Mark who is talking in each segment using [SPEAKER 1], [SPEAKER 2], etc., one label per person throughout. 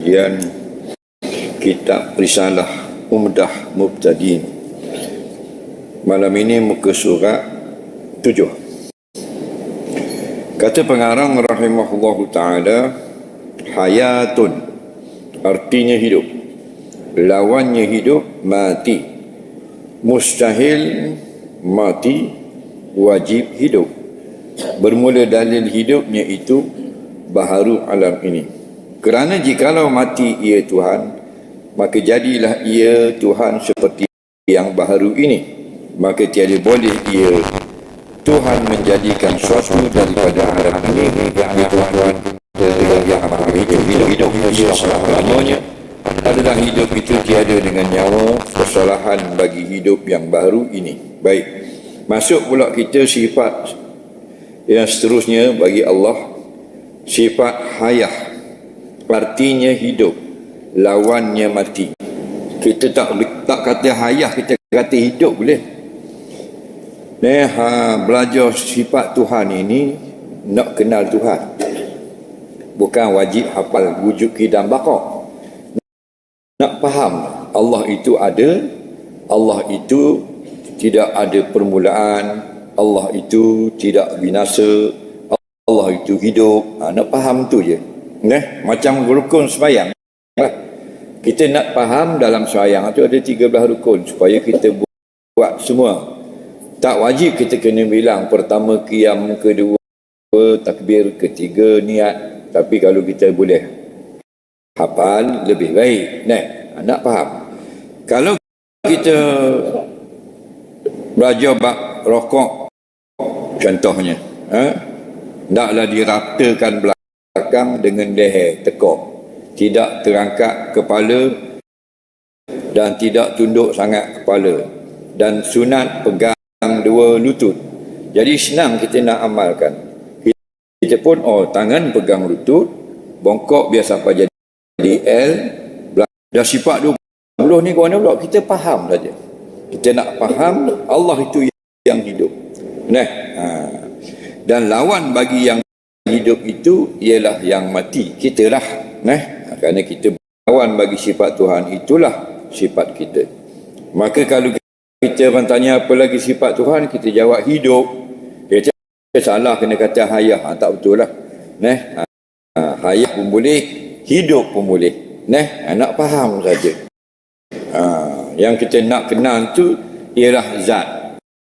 [SPEAKER 1] Kemudian kitab Risalah Umdah Mubtadiin. Malam ini muka surat 7. Kata pengarang rahimahullahu ta'ala, hayatun artinya hidup, lawannya hidup mati, mustahil mati, wajib hidup. Bermula dalil hidupnya itu baharu alam ini. Kerana jikalau mati ia Tuhan, maka jadilah ia Tuhan seperti yang baharu ini. Maka tiada boleh ia Tuhan menjadikan suatu daripada alam ini yang Tuhan yang hidup selamanya adalah hidup itu tiada dengan nyawa, kesalahan bagi hidup yang baru ini. Baik, masuk pula kita sifat yang seterusnya bagi Allah, sifat hayah, artinya hidup, lawannya mati. Kita tak kata hayah, kita kata hidup boleh. Belajar sifat Tuhan ini nak kenal Tuhan, bukan wajib hafal wujud qidam baqa. Nak faham Allah itu ada, Allah itu tidak ada permulaan, Allah itu tidak binasa, Allah itu hidup. Nak faham tu je. Macam rukun sembahyang. Kita nak faham dalam sembahyang tu ada 13 rukun supaya kita buat semua. Tak wajib kita kena bilang pertama qiyam, kedua takbir, ketiga niat. Tapi kalau kita boleh hafal lebih baik. Nak faham. Kalau kita belajar bab rokok contohnya, naklah diraptakan belakang dengan leher tekuk, tidak terangkat kepala dan tidak tunduk sangat kepala, dan sunat pegang dua lutut. Jadi senang kita nak amalkan. Kita pun tangan pegang lutut, bongkok biar sampai jadi L, dah sifat 20 ni kau pula kita faham saja. Kita nak faham Allah itu yang hidup. Dan lawan bagi yang hidup itu ialah yang mati, kita lah. Kerana kita lawan bagi sifat Tuhan, itulah sifat kita. Maka kalau kita tanya apa lagi sifat Tuhan, kita jawab hidup. Kita salah kena kata hayah, tak betul lah. Hayah pun boleh, hidup pun boleh. Nak faham saja. Yang kita nak kenal tu ialah zat,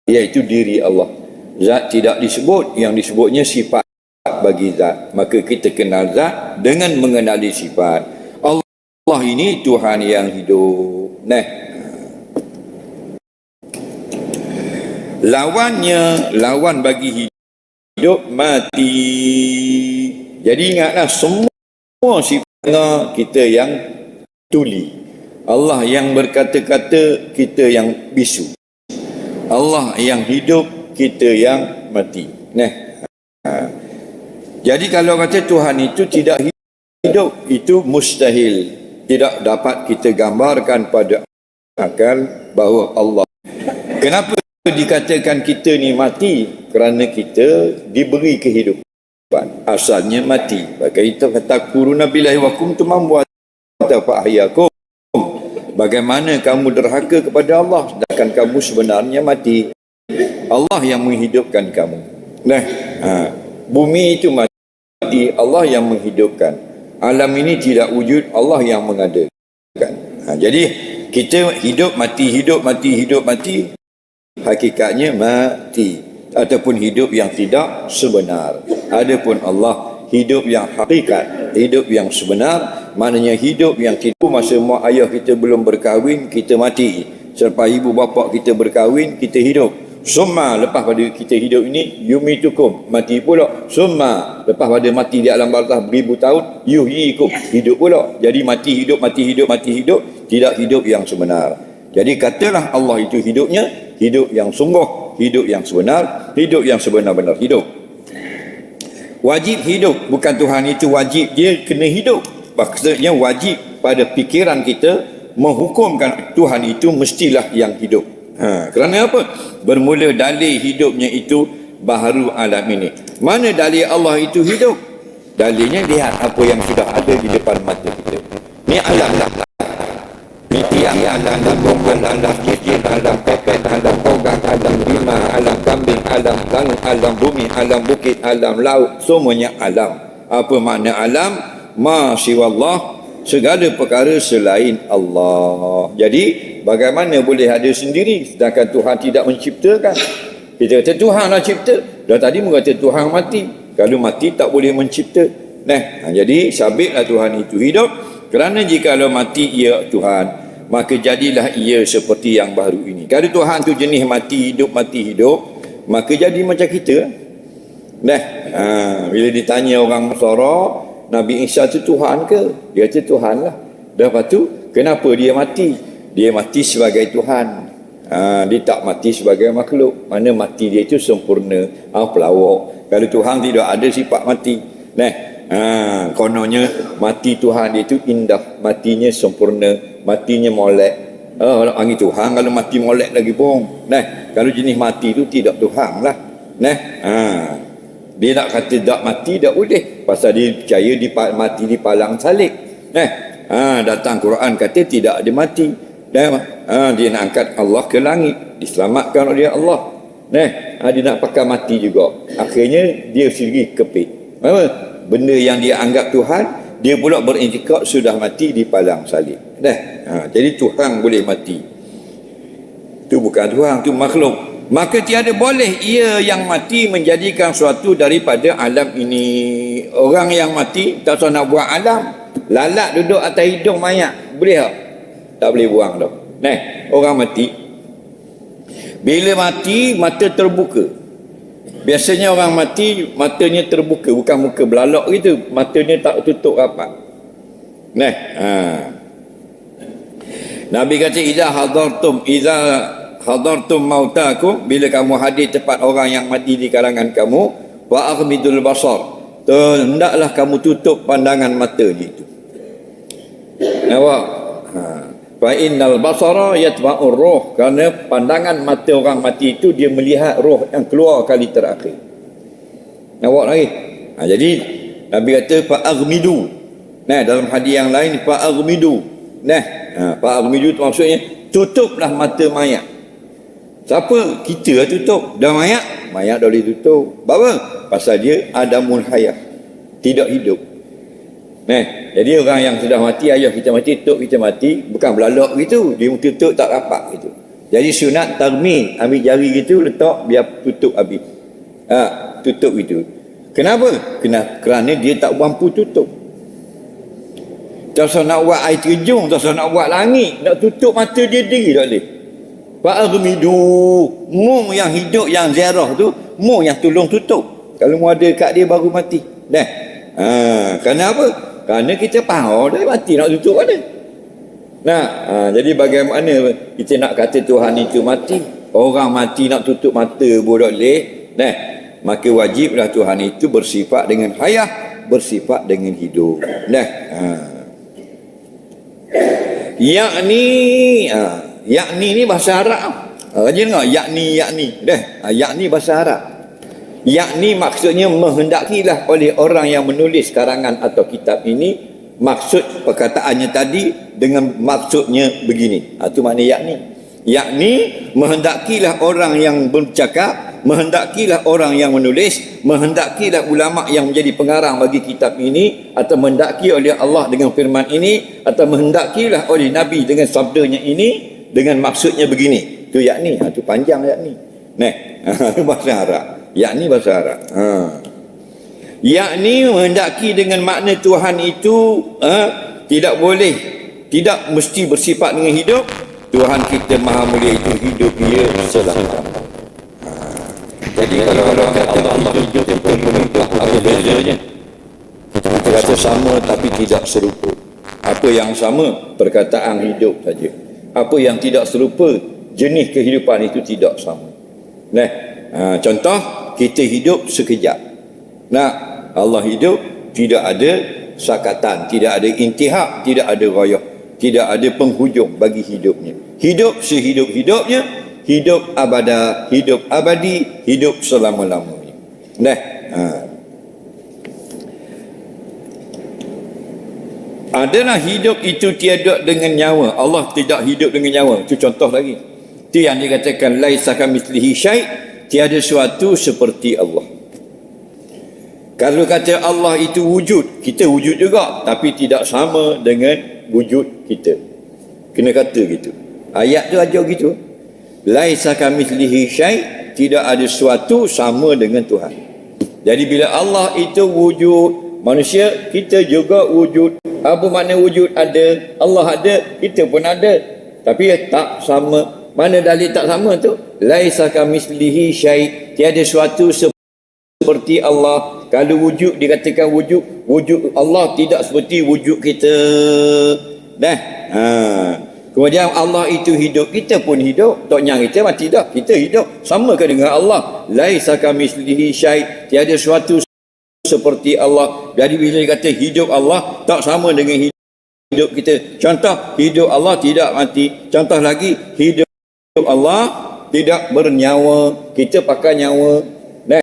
[SPEAKER 1] iaitu diri Allah. Zat tidak disebut, yang disebutnya sifat bagi zat. Maka kita kenal zat dengan mengenali sifat. Allah ini Tuhan yang hidup. Lawannya, lawan bagi hidup mati. Jadi ingatlah, semua sifat kita yang tuli, Allah yang berkata-kata, kita yang bisu. Allah yang hidup, kita yang mati. Jadi kalau kata Tuhan itu tidak hidup, itu mustahil. Tidak dapat kita gambarkan pada akal bahawa Allah. Kenapa dikatakan kita ni mati? Kerana kita diberi kehidupan. Asalnya mati. Maka itu kata kuruna billahi wa kuntum amwat fa ahyakum. Bagaimana kamu derhaka kepada Allah sedangkan kamu sebenarnya mati. Allah yang menghidupkan kamu. Bumi itu mati, Allah yang menghidupkan. Alam ini tidak wujud, Allah yang mengadakan. Jadi kita hidup mati, hidup mati, hidup mati, hakikatnya mati ataupun hidup yang tidak sebenar. Adapun Allah hidup yang hakikat, hidup yang sebenar, maknanya hidup yang tidak. Masa mak ayah kita belum berkahwin, kita mati. Selepas ibu bapa kita berkahwin, kita hidup. Summa, lepas pada kita hidup ini, yumitukum, mati pula. Summa, lepas pada mati di alam barzah beribu tahun, yuhyikum, hidup pula. Jadi mati hidup, mati hidup, mati hidup, tidak hidup yang sebenar. Jadi katalah Allah itu hidupnya hidup yang sungguh, hidup yang sebenar, hidup yang sebenar-benar hidup. Wajib hidup, bukan Tuhan itu wajib, dia kena hidup. Maksudnya wajib pada fikiran kita menghukumkan Tuhan itu mestilah yang hidup. Kerana apa? Bermula dalil hidupnya itu baharu alam ini. Mana dalil Allah itu hidup? Dalilnya lihat apa yang sudah ada di depan mata kita. Ni alam lah. Miti alam lambung, alam jijik, alam pepet, alam kogang, alam bima, alam kambing, alam langit, alam bumi, alam bukit, alam laut. Semuanya alam. Apa makna alam? Ma siwallah, segala perkara selain Allah. Jadi bagaimana boleh ada sendiri sedangkan Tuhan tidak menciptakan? Kita kata Tuhan lah cipta. Dah tadi mengata Tuhan mati. Kalau mati tak boleh mencipta. Jadi sabitlah Tuhan itu hidup. Kerana jikalau mati ia Tuhan, maka jadilah ia seperti yang baru ini. Kalau Tuhan tu jenis mati hidup, maka jadi macam kita. Bila ditanya orang Nasara, Nabi Isa tu Tuhan ke? Dia kata Tuhan lah. Dah lepas tu, kenapa dia mati? Dia mati sebagai Tuhan. Dia tak mati sebagai makhluk. Mana mati dia itu sempurna. Pelawak. Kalau Tuhan tidak ada sifat mati. Kononnya mati Tuhan dia itu indah. Matinya sempurna. Matinya molek. Orang Tuhan kalau mati molek lagi pun. Kalau jenis mati itu tidak Tuhan lah. Dia nak kata tak mati tak boleh. Pasal dia percaya mati di palang salib. Datang Quran kata tidak ada mati. Dia nak angkat Allah ke langit, diselamatkan oleh Allah. Dia nak pakai mati juga. Akhirnya dia sendiri kepit. Benda yang dia anggap Tuhan, dia pula berintikad sudah mati di palang salib. Jadi Tuhan boleh mati. Itu bukan Tuhan, itu makhluk. Maka tiada boleh ia yang mati menjadikan suatu daripada alam ini. Orang yang mati tak tahu nak buang alam. Lalat duduk atas hidung mayat, boleh tak? Tak boleh buang dah. Orang mati. Bila mati, mata terbuka. Biasanya orang mati, matanya terbuka. Bukan muka belalok gitu. Matanya tak tutup rapat. Nabi kata, Iza hadartum mautakum, bila kamu hadir tempat orang yang mati di kalangan kamu, wa aghmidul basar, hendaklah kamu tutup pandangan mata itu. Nampak? Fa innal basara yatba'ur ruh, kerana pandangan mata orang mati itu dia melihat roh yang keluar kali terakhir. Nampak lagi? Jadi Nabi kata fa aghmidu. Dalam hadis yang lain fa aghmidu. Fa aghmidu itu maksudnya tutuplah mata mayat. Siapa? Kita tutup. Dan mayat dah boleh tutup. Apa? Pasal dia adamul hayah, tidak hidup. Jadi orang yang sudah mati, ayah kita mati, tok kita mati, bukan belalok gitu, dia tutup tak rapat gitu. Jadi sunat tarmih, ambil jari gitu letak biar tutup habis. Tutup itu. Kenapa? Kerana dia tak mampu tutup. Tak usah nak buat air terjun, tak usah nak buat langit, nak tutup mata dia diri tak boleh. Fa'aghmidu, mu yang hidup yang ziarah tu, mu yang tolong tutup. Kalau mu ada kat dia baru mati. Kerana apa? Kerana kita faham dah mati nak tutup mana. Jadi bagaimana kita nak kata Tuhan itu mati? Orang mati nak tutup mata pun tak boleh. Maka wajiblah Tuhan itu bersifat dengan hayah, bersifat dengan hidup. Yakni ni bahasa Arab. Rajin tengok yakni. Yakni bahasa Arab. Yakni maksudnya menghendakilah oleh orang yang menulis karangan atau kitab ini, maksud perkataannya tadi dengan maksudnya begini. Itu makna yakni. Yakni menghendakilah orang yang bercakap, menghendakilah orang yang menulis, menghendakilah ulama yang menjadi pengarang bagi kitab ini, atau menghendaki oleh Allah dengan firman ini, atau menghendakilah oleh Nabi dengan sabdanya ini, dengan maksudnya begini. Itu yakni. Itu panjang yakni. Bahasa Arab. Yakni bahasa Arab. Yakni menghendaki dengan makna Tuhan itu tidak boleh, tidak mesti bersifat dengan hidup. Tuhan kita Maha Mulia itu hidup dia selama-lamanya. Jadi kalau Allah hidup apa bedanya? Kita kata sama tapi tidak serupa. Apa yang sama? Perkataan hidup saja. Apa yang tidak serupa, jenis kehidupan itu tidak sama. Contoh, kita hidup sekejap. Allah hidup, tidak ada sakatan, tidak ada intihak, tidak ada rayah, tidak ada penghujung bagi hidupnya. Hidup sehidup-hidupnya, hidup abada, hidup abadi, hidup selama-lamanya. Adalah hidup itu tiada dengan nyawa. Allah tidak hidup dengan nyawa. Itu contoh lagi. Itu yang dikatakan laisa kamitslihi syai', tiada sesuatu seperti Allah. Kalau kata Allah itu wujud, kita wujud juga, tapi tidak sama dengan wujud kita. Kena kata gitu. Ayat tu aja gitu. Laisa kamitslihi syai', tidak ada sesuatu sama dengan Tuhan. Jadi bila Allah itu wujud, manusia kita juga wujud. Apa makna wujud? Ada. Allah ada, kita pun ada. Tapi tak sama. Mana dalil tak sama tu? Laisa kamitslihi syai', tiada sesuatu seperti Allah. Kalau wujud dikatakan wujud, wujud Allah tidak seperti wujud kita. Dah. Kemudian Allah itu hidup, kita pun hidup. Toknya kita mati dah, kita hidup. Sama ke dengan Allah? Laisa kamitslihi syai', tiada sesuatu seperti Allah. Jadi bila kata hidup Allah tak sama dengan hidup kita. Contoh, hidup Allah tidak mati. Contoh lagi, hidup Allah tidak bernyawa. Kita pakai nyawa. Nah,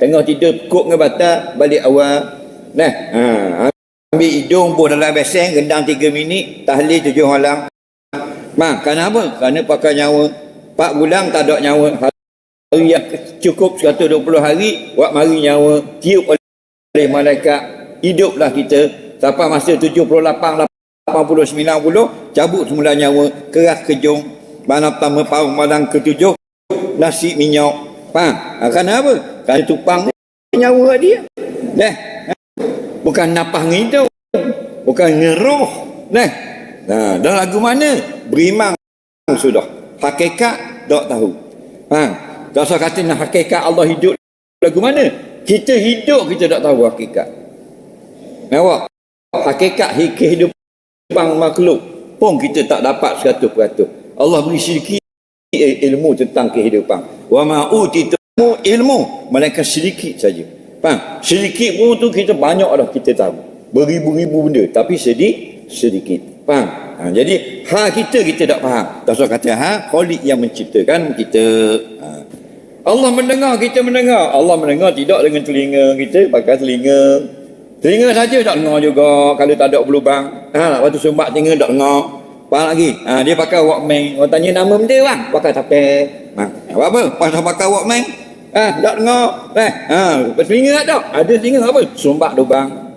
[SPEAKER 1] tengah tidur kok dengan batal, balik awal. Nah, ambil hidung pun dalam beseng, gendang 3 minit, tahlil 7 halang. Kenapa? Kerana pakai nyawa. 4 bulan tak ada nyawa. Hari yang cukup 120 hari, buat mari nyawa, tiup oleh malaikat, hiduplah kita sampai masa 78, 80, 90, cabut semula nyawa, keras kejung, malam pertama paung malam ke-7, nasi minyak. Kenapa? Kerana tupang nyawa dia. Bukan napah hidup, bukan ngeruh. Dah lagu mana? Berimang sudah. Hakikat tak tahu. Tak usah kata nak hakikat Allah hidup lagu mana? Kita hidup, kita tak tahu hakikat. Nampak? Hakikat kehidupan makhluk pun kita tak dapat 100%. Allah beri sedikit ilmu tentang kehidupan. Wa ma utitu ilmu, melainkan sedikit saja. Faham? Sedikit pun tu kita banyak dah kita tahu. Beribu-ribu benda, tapi sedikit. Faham? Jadi kita tak faham. Tak usah kata Khalik yang menciptakan kita. Allah mendengar, kita mendengar. Allah mendengar tidak dengan telinga kita, pakai telinga. Telinga saja tak dengar juga kalau tak ada berlubang. Waktu sumbat telinga tak dengar. Faham lagi? Dia pakai Walkman. Orang tanya nama benda bang, pakai tapet. Apa? Pasal pakai Walkman. Tak dengar. Telinga tak? Ada telinga apa? Sumbat lubang.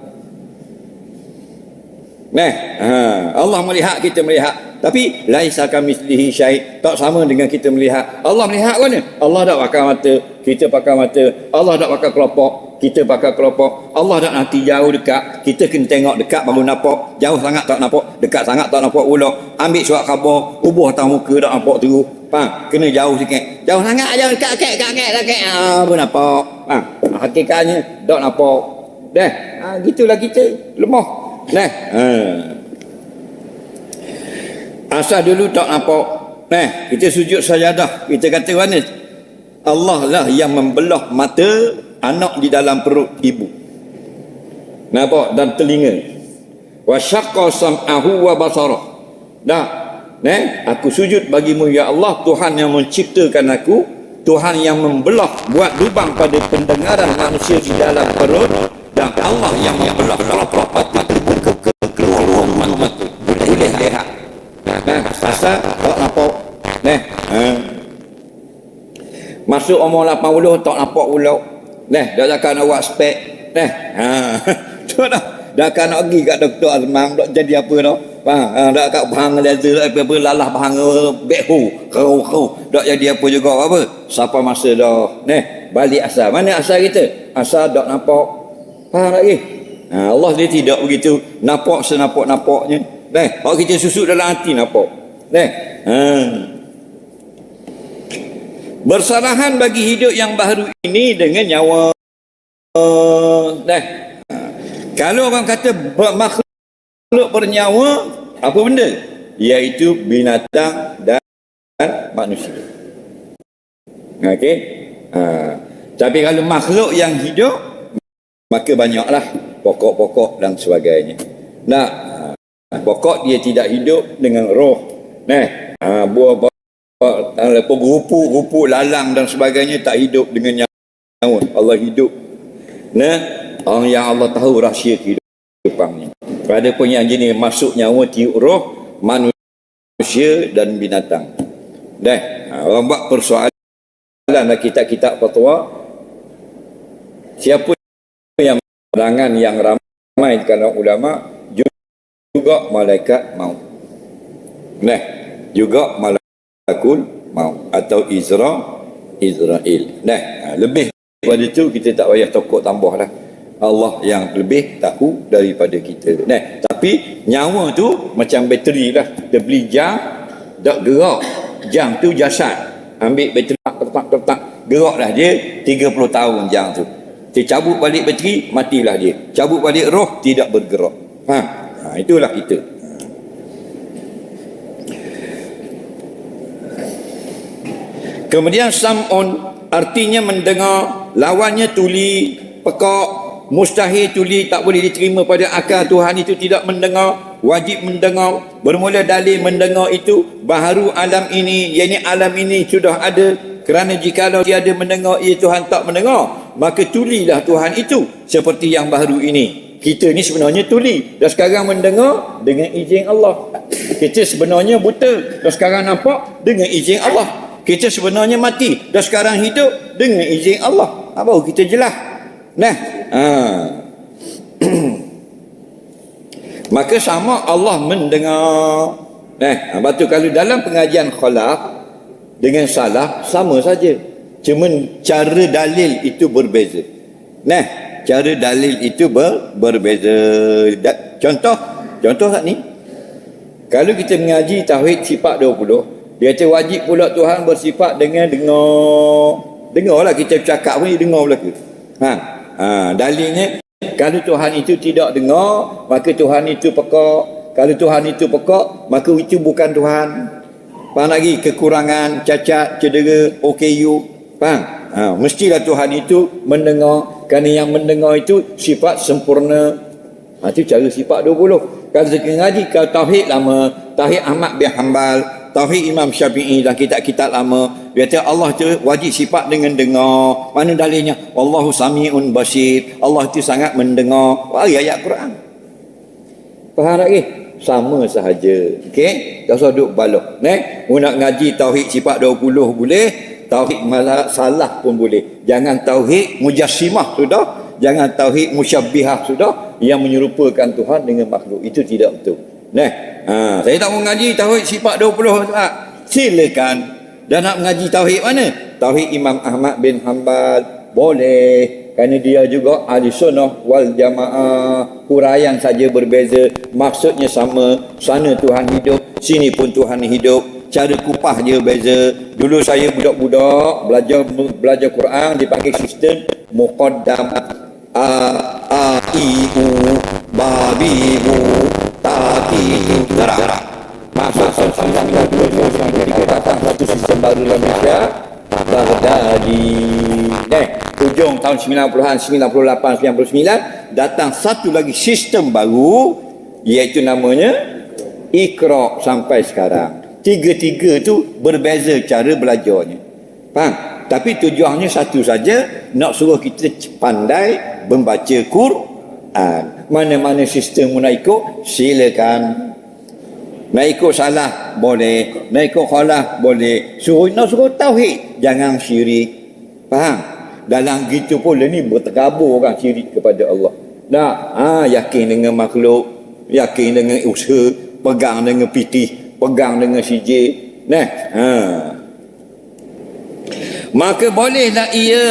[SPEAKER 1] Allah melihat, kita melihat. Tapi laisa kamitslihi syai', tak sama dengan kita melihat. Allah melihat mana? Allah tak pakai mata, kita pakai mata. Allah tak pakai kelopak, kita pakai kelopak. Allah tak nanti jauh dekat, kita kena tengok dekat baru nampak. Jauh sangat tak nampak, dekat sangat tak nampak pula. Ambil surat khabar, ubah atas muka tak nampak terus. Kena jauh sikit. Jauh sangat aja dekat baru nampak. Hakikatnya tak nampak. Gitulah kita lemah. Asal dulu tak nampak. Kita sujud sajadah, kita kata mana? Allah lah yang membelah mata anak di dalam perut ibu. Nampak? Dan telinga. Wa syaqqa sam'ahu wa basarah. Aku sujud bagimu ya Allah, Tuhan yang menciptakan aku, Tuhan yang membelah, buat lubang pada pendengaran manusia di dalam perut, dan Allah yang membelah properti terbuka keluar mata. Boleh lihat. Asal tak nampak. Masuk umur 80 tak nampak pula. Dah takkan nak buat spek. Tu dah. Dah kan nak pergi kat Dr. Azman, tak jadi apa dah. Dah kat bahang laser apa lalah bahang behu. Kau. Tak jadi apa juga apa. Siapa masa dah. Balik asal. Mana asal kita? Asal tak nampak. Faham lagi? Allah dia tidak begitu nampak senampak-nampaknya. Kalau kita susuk dalam hati nampak. Bersalahan bagi hidup yang baru ini dengan nyawa. Kalau orang kata makhluk bernyawa, apa benda? Iaitu binatang dan manusia. Okey? Tapi kalau makhluk yang hidup, maka banyaklah pokok-pokok dan sebagainya. Pokok dia tidak hidup dengan roh. Buah rumput, lalang dan sebagainya tak hidup dengan nyawa. Allah hidup. Orang yang Allah tahu rahsia kehidupannya. Adapun yang jenis masuk nyawa tiup roh manusia dan binatang. Orang buat persoalan dalam kitab-kitab fatwa, siapa yang pandangan yang ramai di kalangan ulama juga malaikat maut. Juga malakul maut atau Israel. Lebih daripada itu kita tak payah tokok tambah lah. Allah yang lebih tahu daripada kita. Tapi nyawa tu macam bateri lah. Kita beli jam, tak gerak. Jam tu jasad. Ambil bateri, ketak, geraklah dia 30 tahun jam tu. Dia cabut balik bateri, matilah dia. Cabut balik roh, tidak bergerak. Itulah kita. Kemudian sam'un artinya mendengar, lawannya tuli, pekak, mustahil tuli, tak boleh diterima pada akal. Tuhan itu tidak mendengar, wajib mendengar. Bermula dalil mendengar itu baharu alam ini, yakni alam ini sudah ada. Kerana jikalau tiada mendengar, ia Tuhan tak mendengar, maka tulilah Tuhan itu seperti yang baharu ini. Kita ni sebenarnya tuli, dan sekarang mendengar dengan izin Allah. Kita sebenarnya buta, dan sekarang nampak dengan izin Allah. Kita sebenarnya mati, dan sekarang hidup dengan izin Allah. Baru kita jelas. Maka sama Allah mendengar. Lepas tu kalau dalam pengajian khalaq dengan salah sama saja, cuma cara dalil itu berbeza. Cara dalil itu berbeza. Contoh kat ni, kalau kita mengaji tauhid sifat 20, dia kata wajib pula Tuhan bersifat dengan dengarlah kita bercakap pun dia dengar belaka. Dalilnya kalau Tuhan itu tidak dengar, maka Tuhan itu pekak. Kalau Tuhan itu pekak, maka itu bukan Tuhan. Faham lagi? Kekurangan, cacat, cedera, OKU. Faham? Mestilah Tuhan itu mendengar, kerana yang mendengar itu sifat sempurna. Itu cara sifat 20. Kalau kita ngaji kalau tauhid lama, tauhid Ahmad bin Hanbal, tauhid Imam Syafi'i dan kitab-kitab lama, dia kata Allah itu wajib sifat dengan dengar. Mana dalilnya? Wallahu sami'un basir. Allah itu sangat mendengar. Ayat Quran. Faham lagi? Sama sahaja. Okey? Tak usah duk balok. Nak ngaji tauhid sifat 20 boleh, tauhid malah salah pun boleh. Jangan tauhid mujassimah sudah, jangan tauhid musyabbihah sudah, yang menyerupakan Tuhan dengan makhluk. Itu tidak betul. Saya tak mau ngaji tauhid sifat 20 tak? Silakan. Dan nak mengaji tauhid mana? Tauhid Imam Ahmad bin Hanbal boleh. Kerana dia juga ahli sunnah wal jamaah. Huraian saja berbeza, maksudnya sama. Sana Tuhan hidup, sini pun Tuhan hidup. Cara kupah je beza. Dulu saya budak-budak belajar Quran dipanggil sistem muqaddam, a i u ba bi bu ta ti tara. Maksud satu sistem baru dalam Malaysia, Baghdadi. Hujung tahun 90-an, 98, 99, datang satu lagi sistem baru, iaitu namanya Iqra sampai sekarang. Tiga-tiga tu berbeza cara belajarnya. Faham? Tapi tujuannya satu saja, nak suruh kita pandai membaca Quran. Mana-mana sistem nak ikut, silakan. Nak ikut salah boleh, nak ikut khalah boleh. Nak suruh tauhid, jangan syirik. Faham? Dalam gitu pun ni berterabur orang syirik kepada Allah. Yakin dengan makhluk, yakin dengan usaha, pegang dengan pitih, pegang dengan sijil. Maka bolehlah ia,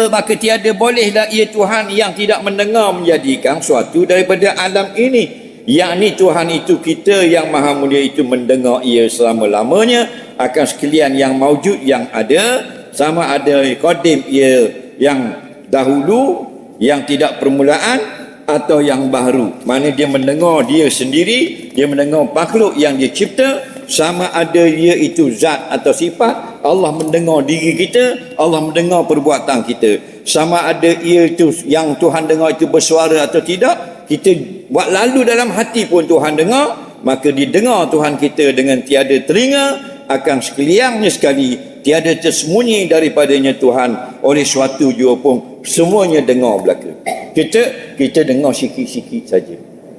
[SPEAKER 1] maka tiada bolehlah ia Tuhan yang tidak mendengar menjadikan suatu daripada alam ini. Yakni Tuhan itu kita yang maha mulia itu mendengar ia selama-lamanya akan sekalian yang maujud yang ada, sama ada qadim ia yang dahulu, yang tidak permulaan, atau yang baru. Mana dia mendengar dia sendiri, dia mendengar makhluk yang dia cipta, sama ada ia itu zat atau sifat. Allah mendengar diri kita, Allah mendengar perbuatan kita. Sama ada ia itu yang Tuhan dengar itu bersuara atau tidak, kita buat lalu dalam hati pun Tuhan dengar, maka didengar Tuhan kita dengan tiada telinga, akan sekaliannya sekali tiada tersembunyi daripadanya Tuhan oleh suatu jua pun, semuanya dengar belaka. Kita dengar sikit-sikit saja.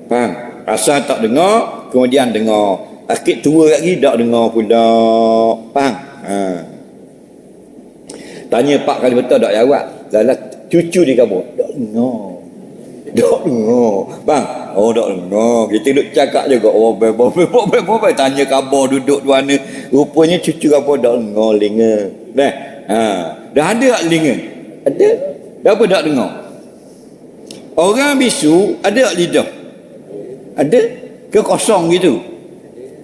[SPEAKER 1] Faham? Asal tak dengar, kemudian dengar. Akhir tua lagi tak dengar pula. Faham? Tanya 4 kali betul tak jawab. Dalam cucu dia kabur. Tak dengar. Tak dengar. Bang, tak dengar. Kita duduk cakap juga. Tanya khabar duduk di mana. Rupanya cucu kabur tak dengar linga. Dah ada tak linga? Ada. Dah apa tak dengar? Orang bisu ada tak lidah? Ada. Ke kosong gitu?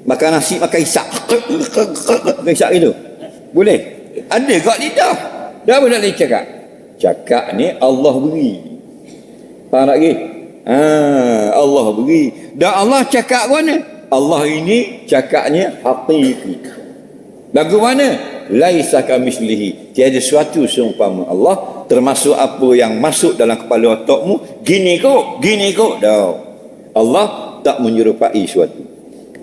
[SPEAKER 1] Makan nasi, makan isak. Makan isak gitu. Boleh? Ada kat lidah. Dah apa nak boleh cakap? Cakap ni Allah beri. Faham tak lagi? Allah beri. Dan Allah cakap mana? Allah ini cakapnya hakiki. Lagu mana? Laisa kamislihi. Tiada sesuatu seumpama Allah, termasuk apa yang masuk dalam kepala otakmu. Gini kok. Dah. Allah tak menyerupai sesuatu.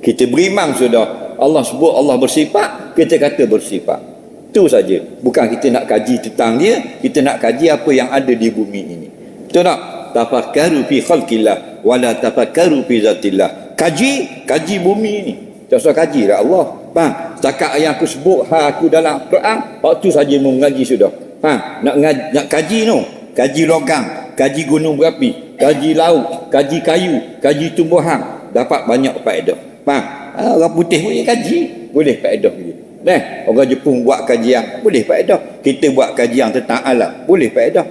[SPEAKER 1] Kita beriman sudah. Allah sebut Allah bersifat, kita kata bersifat. Itu saja. Bukan kita nak kaji tentang dia, kita nak kaji apa yang ada di bumi ini. Betul tak? Tafakkaru fi khalqillah wala tafakkaru fi zatillah. Kaji bumi ini. Tak usah kaji lah Allah. Faham? Setakat yang aku sebut aku dalam Quran, waktu saja mengaji sudah. Faham? Nak kaji no. Kaji logam, kaji gunung berapi, kaji laut, kaji kayu, kaji tumbuhan, dapat banyak faedah. Faham? Orang putih boleh kaji, boleh faedah dia. Orang Jepun buat kajian, boleh faedah. Kita buat kajian tentang alam, boleh faedah.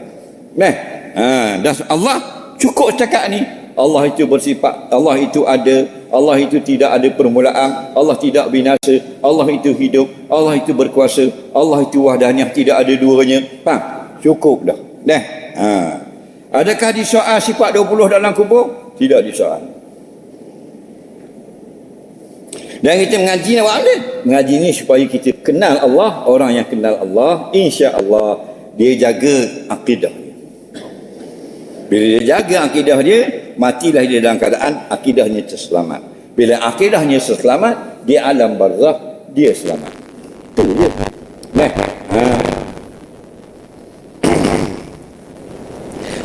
[SPEAKER 1] Dan Allah cukup cakap ni. Allah itu bersifat, Allah itu ada, Allah itu tidak ada permulaan, Allah tidak binasa, Allah itu hidup, Allah itu berkuasa, Allah itu wahdaniyah, tidak ada duanya. Faham? Cukup dah. Adakah disoal sifat 20 dalam kubur? Tidak disoal. Dan kita mengaji nak buat apa? Mengaji ni supaya kita kenal Allah. Orang yang kenal Allah, insya-Allah dia jaga akidah. Bila dia jaga akidah dia, matilah dia dalam keadaan akidahnya terselamat. Bila akidahnya terselamat, di alam barzakh dia selamat. Itu dia.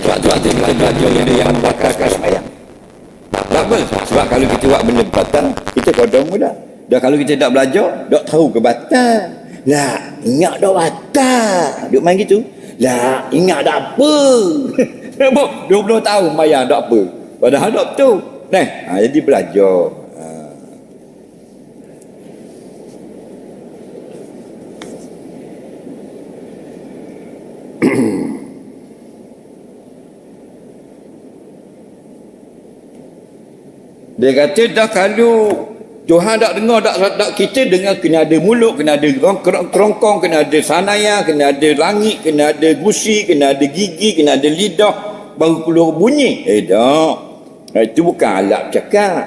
[SPEAKER 1] Sebab tu kita belajar yang bakar sembahyang. Tak apa. Sebab kalau kita buat benda batal, kita kodong pula. Dan kalau kita tak belajar, tak tahu ke batal. Lah, ingat dah batal. Duk main gitu. Lah, ingat dah apa. 20 tahun bayar tak apa. Padahal tak betul. Jadi belajar. Dia kata dah kalau Tuhan tak dengar, tak kita dengar, kena ada mulut, kena ada kerongkong, kena ada sanaya, kena ada langit, kena ada gusi, kena ada gigi, kena ada lidah, baru keluar bunyi. Tak. Itu bukan alat cakap.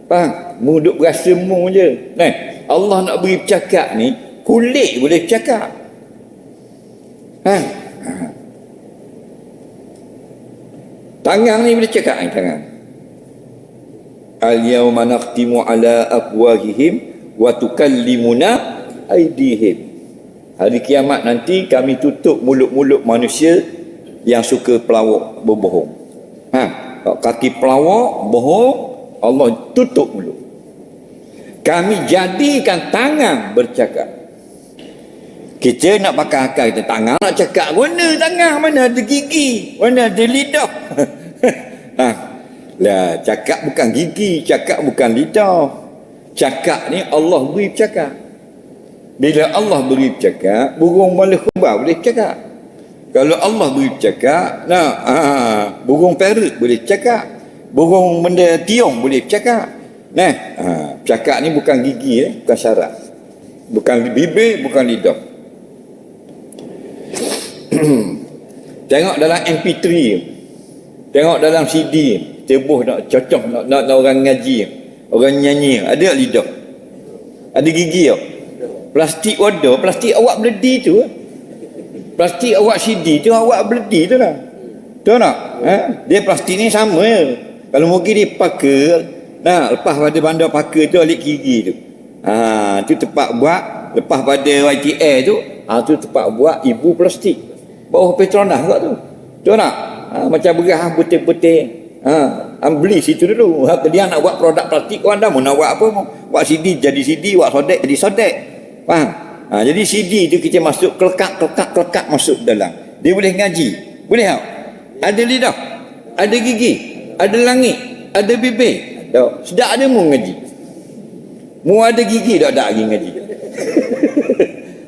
[SPEAKER 1] Faham? Mu duk berasa mu je. Allah nak beri bercakap ni, kulit boleh bercakap. Tangan ni boleh cakap ni tangan. Al-yawma nakhtimu ala afwahihim wa tukallimuna aydihim. Hari kiamat nanti kami tutup mulut-mulut manusia yang suka pelawak, berbohong. Kaki pelawak, bohong, Allah tutup mulut. Kami jadikan tangan bercakap. Kita nak pakai akal kita, tangan nak cakap, mana tangan, mana ada gigi, mana ada lidah. Lah, cakap bukan gigi, cakap bukan lidah. Cakap ni Allah beri bercakap. Bila Allah beri bercakap, burung boleh khubah boleh cakap. Kalau Allah beri bercakap, burung parrot boleh cakap. Burung benda tiong boleh bercakap. Cakap ni bukan gigi, bukan syarat. Bukan bibir, bukan lidah. Tengok dalam MP3, tengok dalam CD, tebuh nak cocok nak orang ngaji, orang nyanyi, ada lidah, ada gigi tak? Plastik wadah, plastik awak beledi tu, plastik awak CD tu awak beledi tu lah. Tahu tak? Dia plastik ni sama je. Kalau mungkin dia pakai, lepas pada bandar pakai tu alik gigi tu, tu tempat buat. Lepas pada YTR tu, tu tempat buat ibu plastik bawah Petronas kat tu. Tahu tak? Macam berah putih-putih. beli situ dulu. Dia nak buat produk plastik, kau anda mau nak buat apa? Buat CD jadi CD, buat sodek jadi sodek. Faham? Jadi CD tu kita masuk kelekak masuk dalam. Dia boleh ngaji. Boleh tak? Ada lidah, ada gigi, ada langit, ada bibir. Tak. Sudah ada mu ngaji. Mu ada gigi tak lagi ngaji.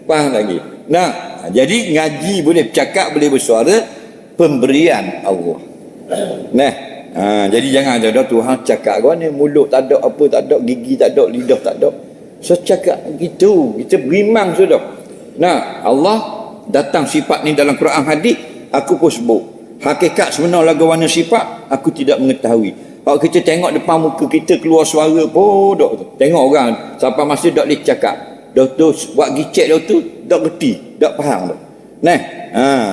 [SPEAKER 1] Faham lagi? Nah, jadi ngaji boleh bercakap, boleh bersuara, pemberian Allah. Nah, jadi jangan ada Tuhan cakap kau ni mulut tak ada, apa tak ada, gigi tak ada, lidah tak ada. So cakap gitu, kita berimang sudah. Nah, Allah datang sifat ni dalam Quran hadis, aku pun sebut. Hakikat sebenar lagu warna sifat aku tidak mengetahui. Kalau kita tengok depan muka kita keluar suara pun dok. Tengok orang sampai masa dak boleh cakap. Doktor buat gicek doktor dak reti, dak faham dak. Nah,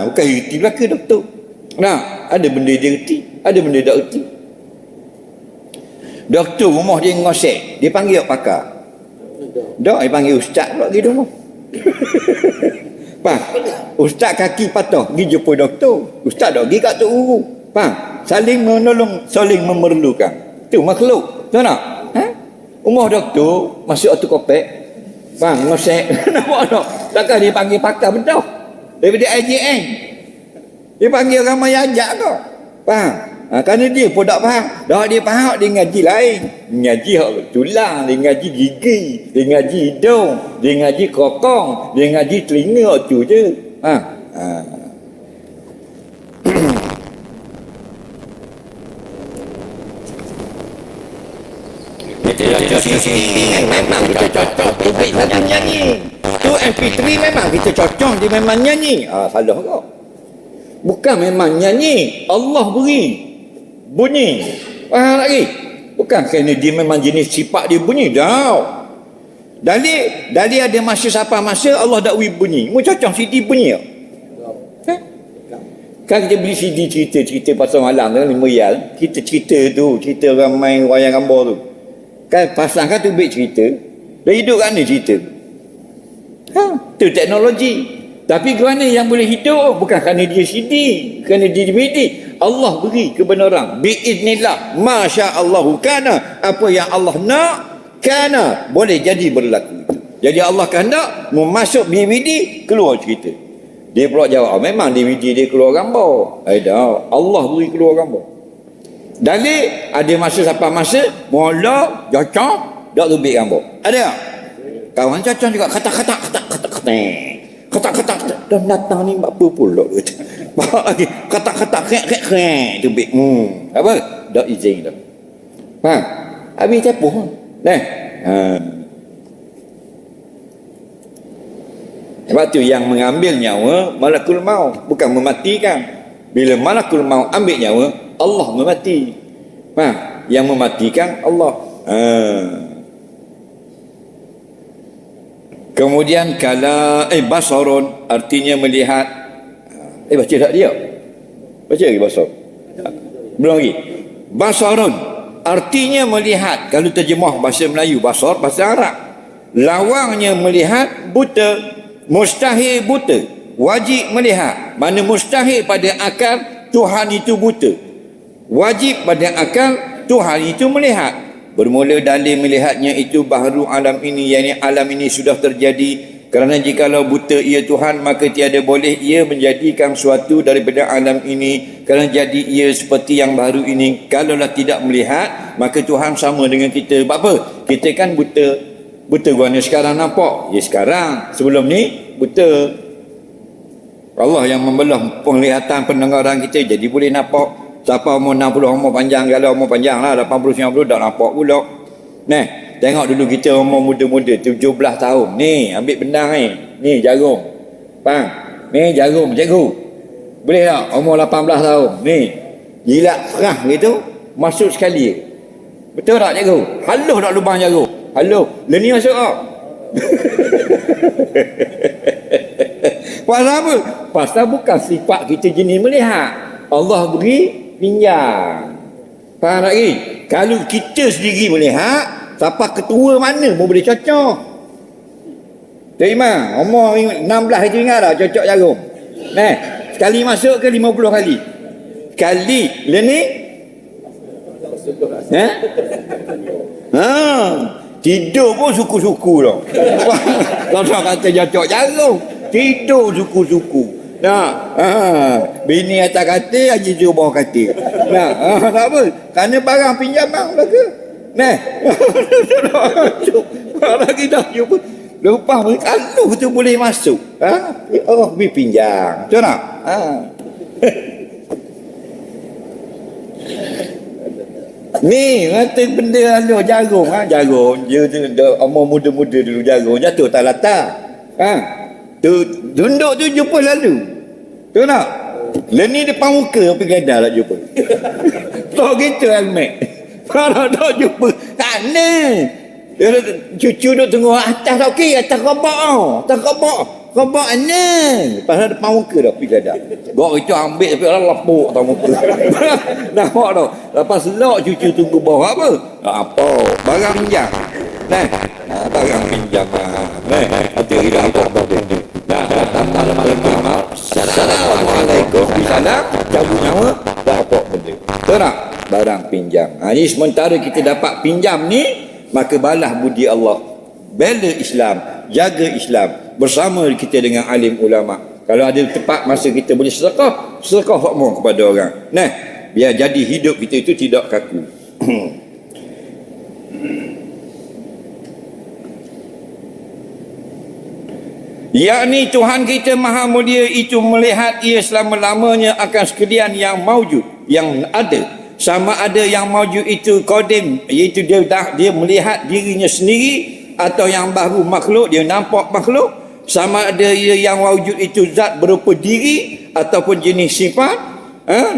[SPEAKER 1] bukan reti belaka doktor. Nah, ada benda dia reti, ada benda tak reti. Doktor rumah dia ngosek, dia panggil pakar. Dak dia panggil ustaz pula pergi rumah. Faham? Ustaz kaki patah pergi jumpa doktor. Ustaz dak pergi kat tok guru. Faham? Saling menolong, saling memerlukan. Tu makhluk. Tahu tak? Rumah doktor masuk auto kopek. Faham? Ngosek. Nampak tak? Takkan dia panggil pakar betul. Daripada IJN. Dia panggil ramai ajak kau. Faham? Kerana dia pun tak faham. Dah dia faham, dia ngaji lain. Ngaji tulang, dia ngaji gigi, dia ngaji hidung, dia ngaji kokong, dia ngaji telinga tu je. Memang kita cocok tu baik macam nyanyi. Tu MP3 memang kita cocok dia memang nyanyi. Salah kau. Bukan memang nyanyi, Allah beri bunyi. Faham lagi? Bukan kerana dia memang jenis sifat dia bunyi. Dah. Dari ada masa siapa masa Allah dak beri bunyi. Mu cocok CD bunyi tak? Kan kita beli CD cerita pasal malam tu 5 rial. Kita cerita ramai wayang gambar tu. Kan pasang kan tu baik cerita. Dah hidup kan ni cerita. Tu teknologi. Tapi kerana yang boleh hidup bukan kerana dia CD, kerana dia DVD. Allah beri kebenaran. Biiznillah. Masya Allahu kana. Apa yang Allah nak, kana. Boleh jadi berlaku. Jadi Allah kehendak memasuk DVD, keluar cerita. Dia pula jawab, memang DVD dia keluar gambar. Dah, Allah beri keluar gambar. Dalil, ada masa sampai masa, mula, cocok, tak lebih gambar. Ada tak? Kawan cocok juga, kata-kata. Kata-kata dan datang ni apa pula kata. Lagi kata-kata kek tu bik. Apa? Dak izin dah. Faham? Habis capuh. Nah. Sebab tu yang mengambil nyawa malakul maut, bukan mematikan. Bila malakul maut ambil nyawa, Allah memati. Faham? Yang mematikan Allah. Kemudian kala basarun artinya melihat. Baca tak dia? Baca lagi basar. Belum lagi. Basarun artinya melihat. Kalau terjemah bahasa Melayu basar, bahasa Arab. Lawangnya melihat buta, mustahil buta, wajib melihat. Mana mustahil pada akal Tuhan itu buta. Wajib pada akal Tuhan itu melihat. Bermula dalil melihatnya itu baharu alam ini, yakni alam ini sudah terjadi. Kerana jikalau buta ia Tuhan, maka tiada boleh ia menjadikan suatu daripada alam ini. Kerana jadi ia seperti yang baru ini. Kalaulah tidak melihat, maka Tuhan sama dengan kita. Sebab apa? Kita kan buta. Buta guna sekarang nampak. Ya sekarang. Sebelum ni buta. Allah yang membelah penglihatan pendengaran kita, jadi boleh nampak. Siapa umur 60, umur panjang, kalau umur panjang lah 80-90 dah nampak pula. Nah, tengok dulu kita umur muda-muda 17 tahun. Ni ambil benang ni. Ni jarum. Faham? Ni jarum cikgu. Boleh tak umur 18 tahun? Ni jilat perah gitu masuk sekali. Betul tak cikgu? Haluh tak lubang jarum? Haluh. Ni masuk tak? Pasal apa? Pasal bukan sifat kita jenis melihat. Allah beri pinjam. Faham lagi? Kalau kita sendiri melihat, siapa ketua mana pun boleh cocok. Tok Imam, umur 16 itu ingat tak cocok jarum? Sekali masuk ke 50 kali? Sekali. Lah ni Eh? Ha, tidur pun suku-suku dah. Kalau kata jacok jarum, tidur suku-suku. Nah, bini atas katil, haji suruh bawah katil. Nah, tak apa. Kerana barang pinjaman belaka. Nah, lagi dah jumpa. Lepas kalau tu boleh masuk. Oh, pergi pinjam. Betul tak? Ni kata benda anu jagung, jagung dia tu umur muda-muda dulu jagung jatuh tak latar. Tu duduk tu jumpa lalu. Tu nak. Ni depan muka pergi gadar tak jumpa. Tak gitu helmet. Kalau tak jumpa tak ni. Cucu duk tunggu atas tak okey, atas kobak. Atas kobak ni. Pasal depan muka dah pergi gadar. Gak itu ambil tapi orang lapuk tak muka. Nampak tak? Lepas selok cucu tunggu bawah apa? Apa? Barang pinjam. Nah, barang pinjam. Nah, ada ira apa ni? Assalamualaikum. Salam. Cabut nyawa. Dapat benda. Betul tak? Barang pinjam. Ini sementara kita dapat pinjam ni, maka balas budi Allah. Bela Islam. Jaga Islam. Bersama kita dengan alim ulama. Kalau ada tepat masa kita boleh sedekah semua kepada orang. Nah, biar jadi hidup kita itu tidak kaku. Yakni Tuhan kita Maha Mulia itu melihat ia selama-lamanya akan sekalian yang maujud, yang ada. Sama ada yang maujud itu qadim, iaitu dia melihat dirinya sendiri, atau yang baru makhluk, dia nampak makhluk. Sama ada ia yang wujud itu zat berupa diri ataupun jenis sifat.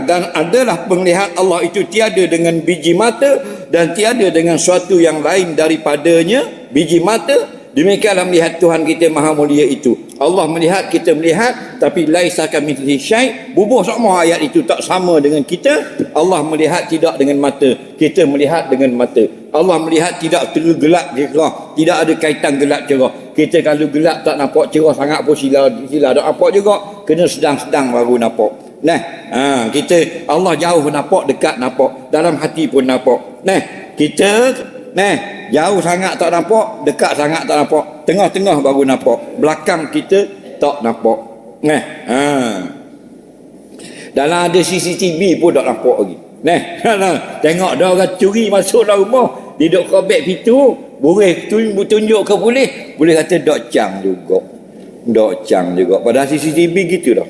[SPEAKER 1] Dan adalah penglihat Allah itu tiada dengan biji mata dan tiada dengan suatu yang lain daripadanya biji mata. Demikianlah melihat Tuhan kita Maha Mulia itu. Allah melihat, kita melihat, tapi laisa kamitslihi syai'. Bubuh semua ayat itu tak sama dengan kita. Allah melihat tidak dengan mata, kita melihat dengan mata. Allah melihat tidak tergelap cerah, tidak ada kaitan gelap cerah. Kita kalau gelap tak nampak cerah sangat pun sila tak nampak juga. Kena sedang-sedang baru nampak. Nah, kita Allah jauh nampak, dekat nampak, dalam hati pun nampak. Nah, kita jauh sangat tak nampak, dekat sangat tak nampak, tengah-tengah baru nampak, belakang kita tak nampak. Dalam ada CCTV pun tak nampak lagi. Tengok dah orang curi masuk dalam rumah, dia duduk kobek pintu, boleh tunjuk ke boleh kata dok cang juga. Padahal CCTV gitu dah.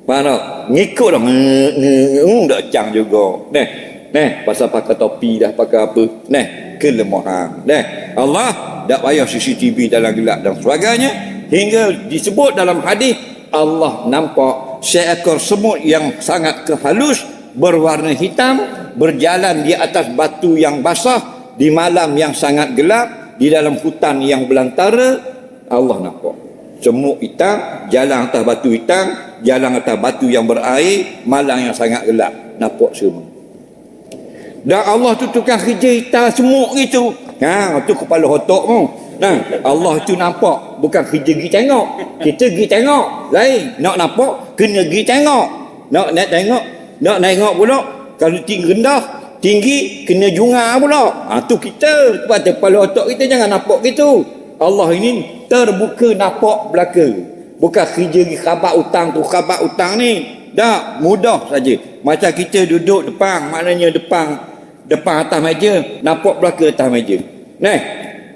[SPEAKER 1] Mana ngikut dah dok cang juga. Pasal pakai topi dah, pakai apa. Kelemahan. Allah tak payah CCTV dalam gelap dan sebagainya, hingga disebut dalam hadis Allah nampak seekor semut yang sangat kehalus berwarna hitam berjalan di atas batu yang basah di malam yang sangat gelap di dalam hutan yang belantara. Allah nampak semut hitam jalan atas batu hitam, jalan atas batu yang berair, malam yang sangat gelap, nampak semua. Dan Allah tu tukang kerja hitam semut gitu. Tu kepala otak tu. Allah tu nampak, bukan kerja pergi tengok. Kita pergi tengok lain, nak nampak kena pergi tengok. Nak tengok pula, kalau tinggi kena jungar pula. Tu kita pada kepala otak kita jangan nampak gitu. Allah ini terbuka nampak belaka. Bukan kerja pergi khabar hutang tu, khabar hutang ni. Dah mudah saja. Macam kita duduk depan, maknanya depan atas meja, nampak belaka atas meja.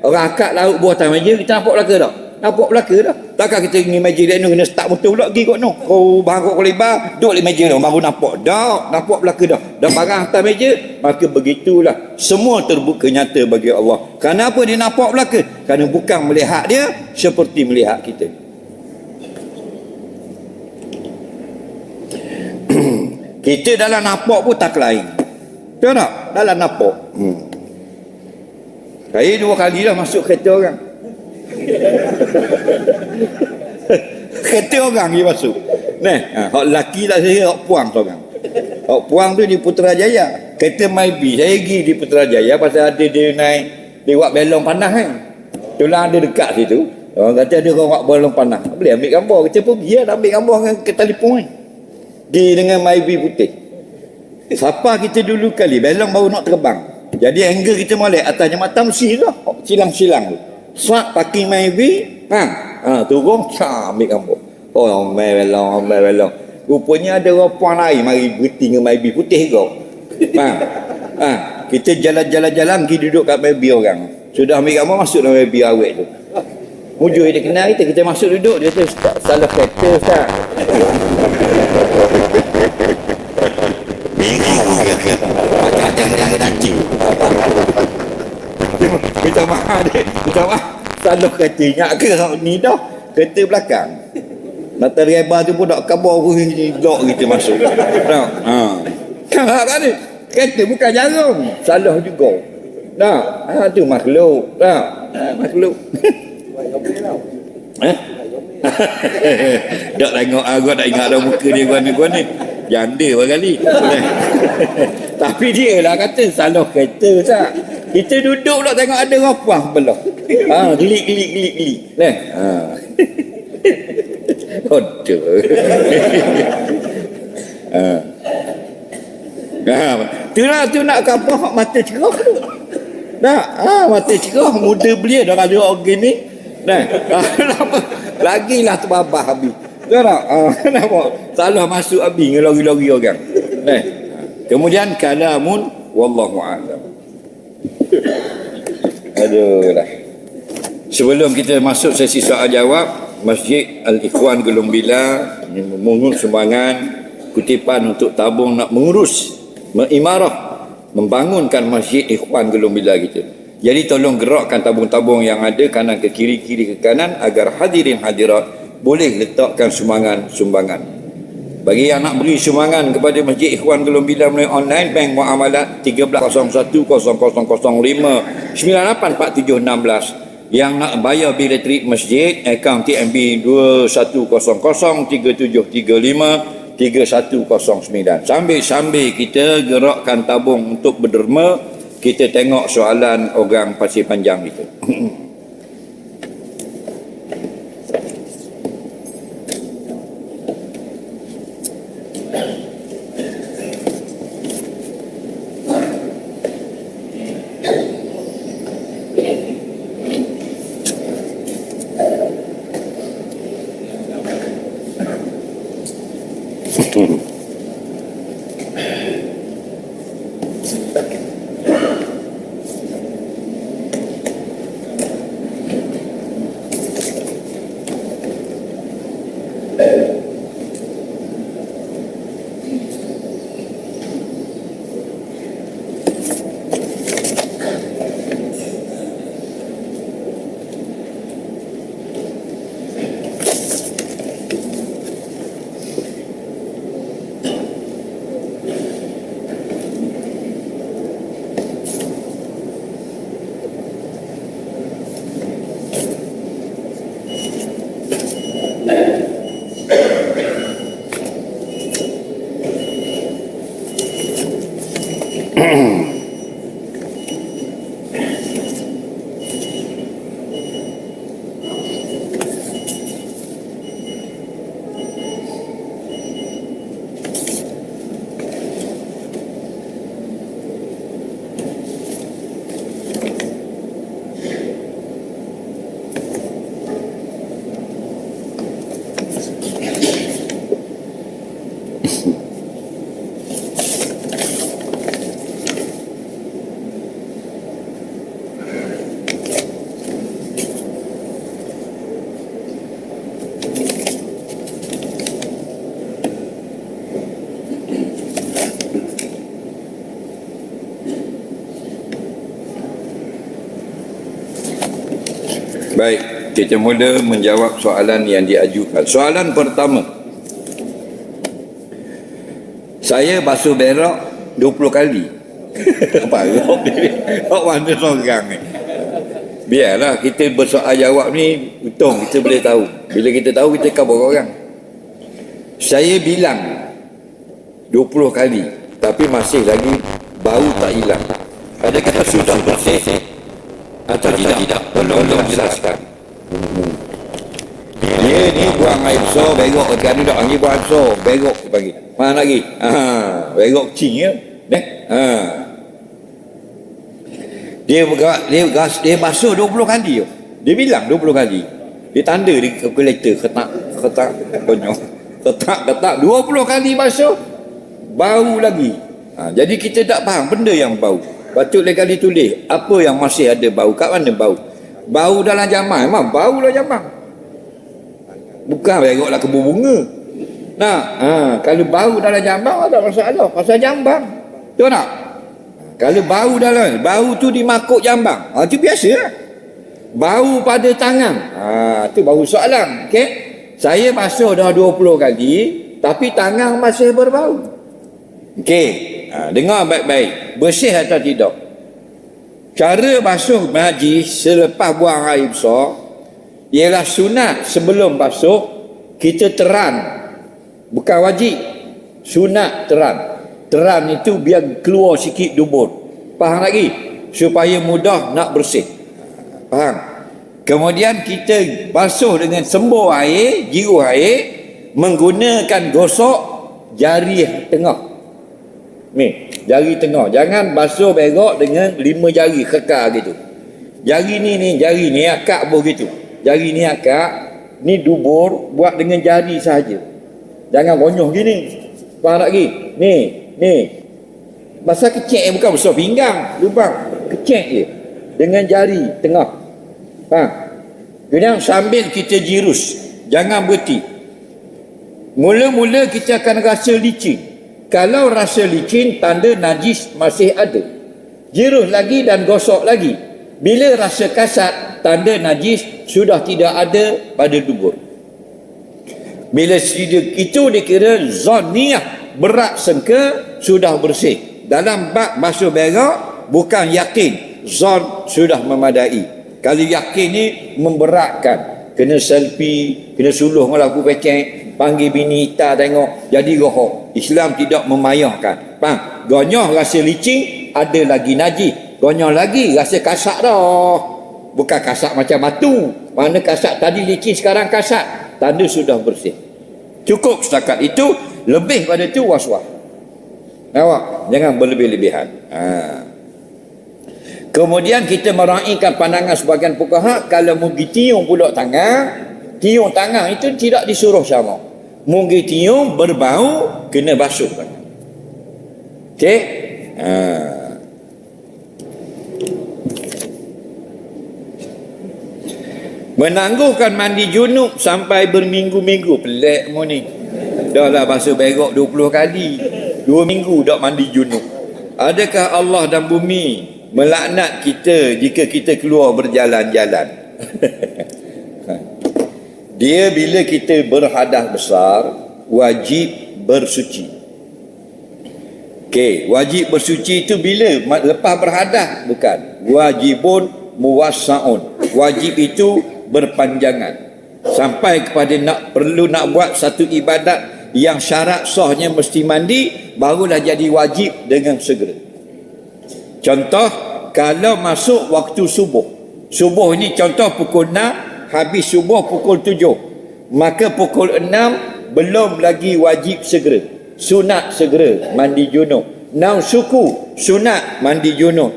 [SPEAKER 1] Orang akak laut buah atas meja, kita nampak belaka tak? Nampak belaka dah. Takkan kita pergi meja dia ni kena start motor pula pergi kot no. Kau bangkok lebar, duduk di meja dah baru nampak. Dah, nampak belaka dah. Dan barang atas meja, maka begitulah. Semua terbuka nyata bagi Allah. Kenapa dia nampak belaka? Kerana bukan melihat dia seperti melihat kita. Kita dalam nampak pun tak lain. Tahu tak? Dalam nampak. Saya 2 kali dah masuk kereta orang. Kereta orang dia masuk. Hak lelaki tak saya, hak puang seorang. Hak puang tu di Putrajaya. Kereta Mybi, saya pergi di Putrajaya pasal ada dia naik, dia buat belong panas kan. Tulang ada dekat situ. Orang kata ada orang buat belong panas. Boleh ambil gambar. Kita pun pergi nak ambil gambar dengan ke telefon kan. Pergi dengan Mybi putih. Siapa kita dulu kali belong baru nak terbang. Jadi angle kita molek atasnya mata mesti tu. Silang-silang tu. Swat parking maybe. Turun ambil gambar. Oh, mai belong. Rupanya ada orang puan lain mari berhenti dengan maybe putih kau. Kita jalan-jalan pergi duduk kat maybe orang. Sudah ambil gambar masuk dalam maybe awet tu. Mujur dia kenal kita masuk duduk dia tu salah kereta Ustaz. Minta maaf dia. Minta maaf. Salah katanya ke ni dah. Kereta belakang. Mata driver tu pun nak kabar pun blok kita masuk. Kan ni. Kereta bukan jarum. Salah juga. Tu makhluk. Makhluk. Tak tengok aku tak ingat dah muka dia gua ni. Janda barangkali. Tapi dia lah kata salah kereta tak. Kita duduk pula tengok ada orang puang belah. Gelik. Aduh. Tu nak kapal mata cerah tu. Mata cerah muda belia dah ada orang gini. Lagilah terbabah habis. Kenapa? Salah masuk habis dengan lori-lori orang. Kemudian kalamun wallahu a'lam. Aduh. Sebelum kita masuk sesi soal jawab, Masjid Al-Ikhwan Gelong Bila memungut sumbangan kutipan untuk tabung nak mengurus, mengimarah, membangunkan Masjid Ikhwan Gelong Bila kita. Jadi tolong gerakkan tabung-tabung yang ada kanan ke kiri, kiri ke kanan agar hadirin hadirat boleh letakkan sumbangan. Bagi yang nak beri sumbangan kepada Masjid Ikhwan Gelong Bila melalui online, bank muamalat 13010000984716. Yang nak bayar bil elektrik masjid, akaun TNB 210037353109. Sambil kita gerakkan tabung untuk berderma, kita tengok soalan orang Pasir Panjang itu. Baik, kita mula menjawab soalan yang diajukan. Soalan pertama. Saya basuh berak 20 kali. Apa? Awak mana seorang ni? Biarlah kita bersoal jawab ni, untung kita boleh tahu. Bila kita tahu, kita khabar orang. Saya bilang 20 kali, tapi masih lagi bau tak hilang. Adakah sudah bersih atau tidak? Belum jelaskan. Dia ni buat buang air besar, berok kan dak panggil buang air besar, berok panggil. Mana lagi? Berok kecil ya. Dia basuh 20 kali. Dia bilang 20 kali. Dia tanda di kalkulator ketak konyol. Ketak 20 kali basuh bau lagi. Jadi kita tak faham benda yang bau. Patut kali tulis apa yang masih ada bau, kat mana bau. Bau dalam jamang, memang bau dalam jamang. Bukan beroklah kebun bunga. Kalau bau dalam jambang tak ada masalah, pasal jambang. Betul tak? Kalau bau tu di makuk jambang, tu biasa lah. Bau pada tangan, tu baru soalan. Okey, saya basuh dah 20 kali tapi tangan masih berbau. Okey, dengar baik-baik, bersih atau tidak. Cara basuh najis selepas buang air besar ialah sunat. Sebelum basuh kita teran, bukan wajib. Sunat teran itu biar keluar sikit dubur. Faham lagi? Supaya mudah nak bersih. Faham? Kemudian kita basuh dengan sembur air, jiru air, menggunakan gosok jari tengah. Ni, jari tengah. Jangan basuh berok dengan 5 jari kekal gitu. Jari ni akak pun gitu. Jari ni akak, ni dubur, buat dengan jari sahaja. Jangan gonyoh gini. Faham tak lagi? Ni. Basah kecek, bukan besar pinggang, lubang. Kecek je. Dengan jari tengah. Faham? Kemudian sambil kita jirus. Jangan berhenti. Mula-mula kita akan rasa licin. Kalau rasa licin, tanda najis masih ada. Jirus lagi dan gosok lagi. Bila rasa kasar, tanda najis sudah tidak ada pada dubur. Bila itu dikira zanniyah, berat sangka sudah bersih. Dalam bab basuh berok bukan yakin, zon sudah memadai. Kalau yakin ni memberatkan, kena selfie, kena suluh dengan lagu pecek, panggil bini ita tengok, jadi rohok. Islam tidak memayahkan. Faham? Gonyoh rasa licin, ada lagi najis. Gonyoh lagi rasa kasak dah. Bukan kasak macam batu. Mana kasak tadi licin, sekarang kasak. Tanda sudah bersih. Cukup setakat itu. Lebih pada itu was-was. Nampak? Jangan berlebih-lebihan. Kemudian kita meraihkan pandangan sebagian fuqaha, kalau mugi tiung pula tiung tangan itu tidak disuruh sama. Mugi tiung berbau, kena basuh tangan. Okey? Menangguhkan mandi junub sampai berminggu-minggu. Pelik mu ni. Dah lah basuh berok 20 kali. 2 minggu dah mandi junub. Adakah Allah dan bumi melaknat kita jika kita keluar berjalan-jalan? Dia bila kita berhadas besar, wajib bersuci. Okey, wajib bersuci itu bila? Lepas berhadas? Bukan. Wajibun muwassaun. Wajib itu berpanjangan. Sampai kepada perlu nak buat satu ibadat yang syarat sahnya mesti mandi, barulah jadi wajib dengan segera. Contoh, kalau masuk waktu subuh. Subuh ini contoh pukul 6, habis subuh pukul 7. Maka pukul 6 belum lagi wajib segera. Sunat segera mandi junub. 6 suku, sunat mandi junub.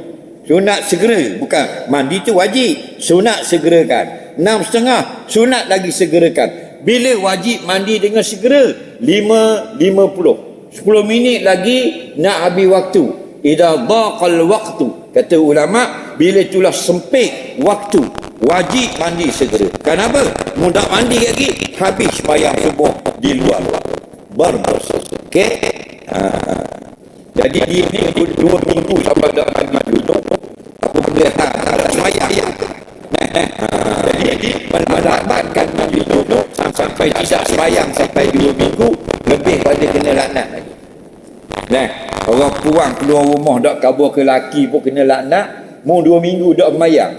[SPEAKER 1] Sunat segera, bukan mandi tu wajib. Sunat segerakan. 6.30, sunat lagi segerakan. Bila wajib mandi dengan segera? 5.50. 10 minit lagi nak habis waktu. Idza daqal waqtu, kata ulama, bila itulah sempit waktu, wajib mandi segera. Kenapa? Mudah mandi lagi, habis sembahyang subuh di luar berdosa. Okey? Jadi dia ni 2 minggu sampai dah mandi dulu. Aku boleh tak sembahyang. Jadi melabatkan mandi dulu sampai tidak sembahyang sampai 2 minggu, lebih pada kena laknat lagi. Orang puang keluar rumah dak kabur ke laki pun kena laknat. Mu 2 minggu dak sembahyang.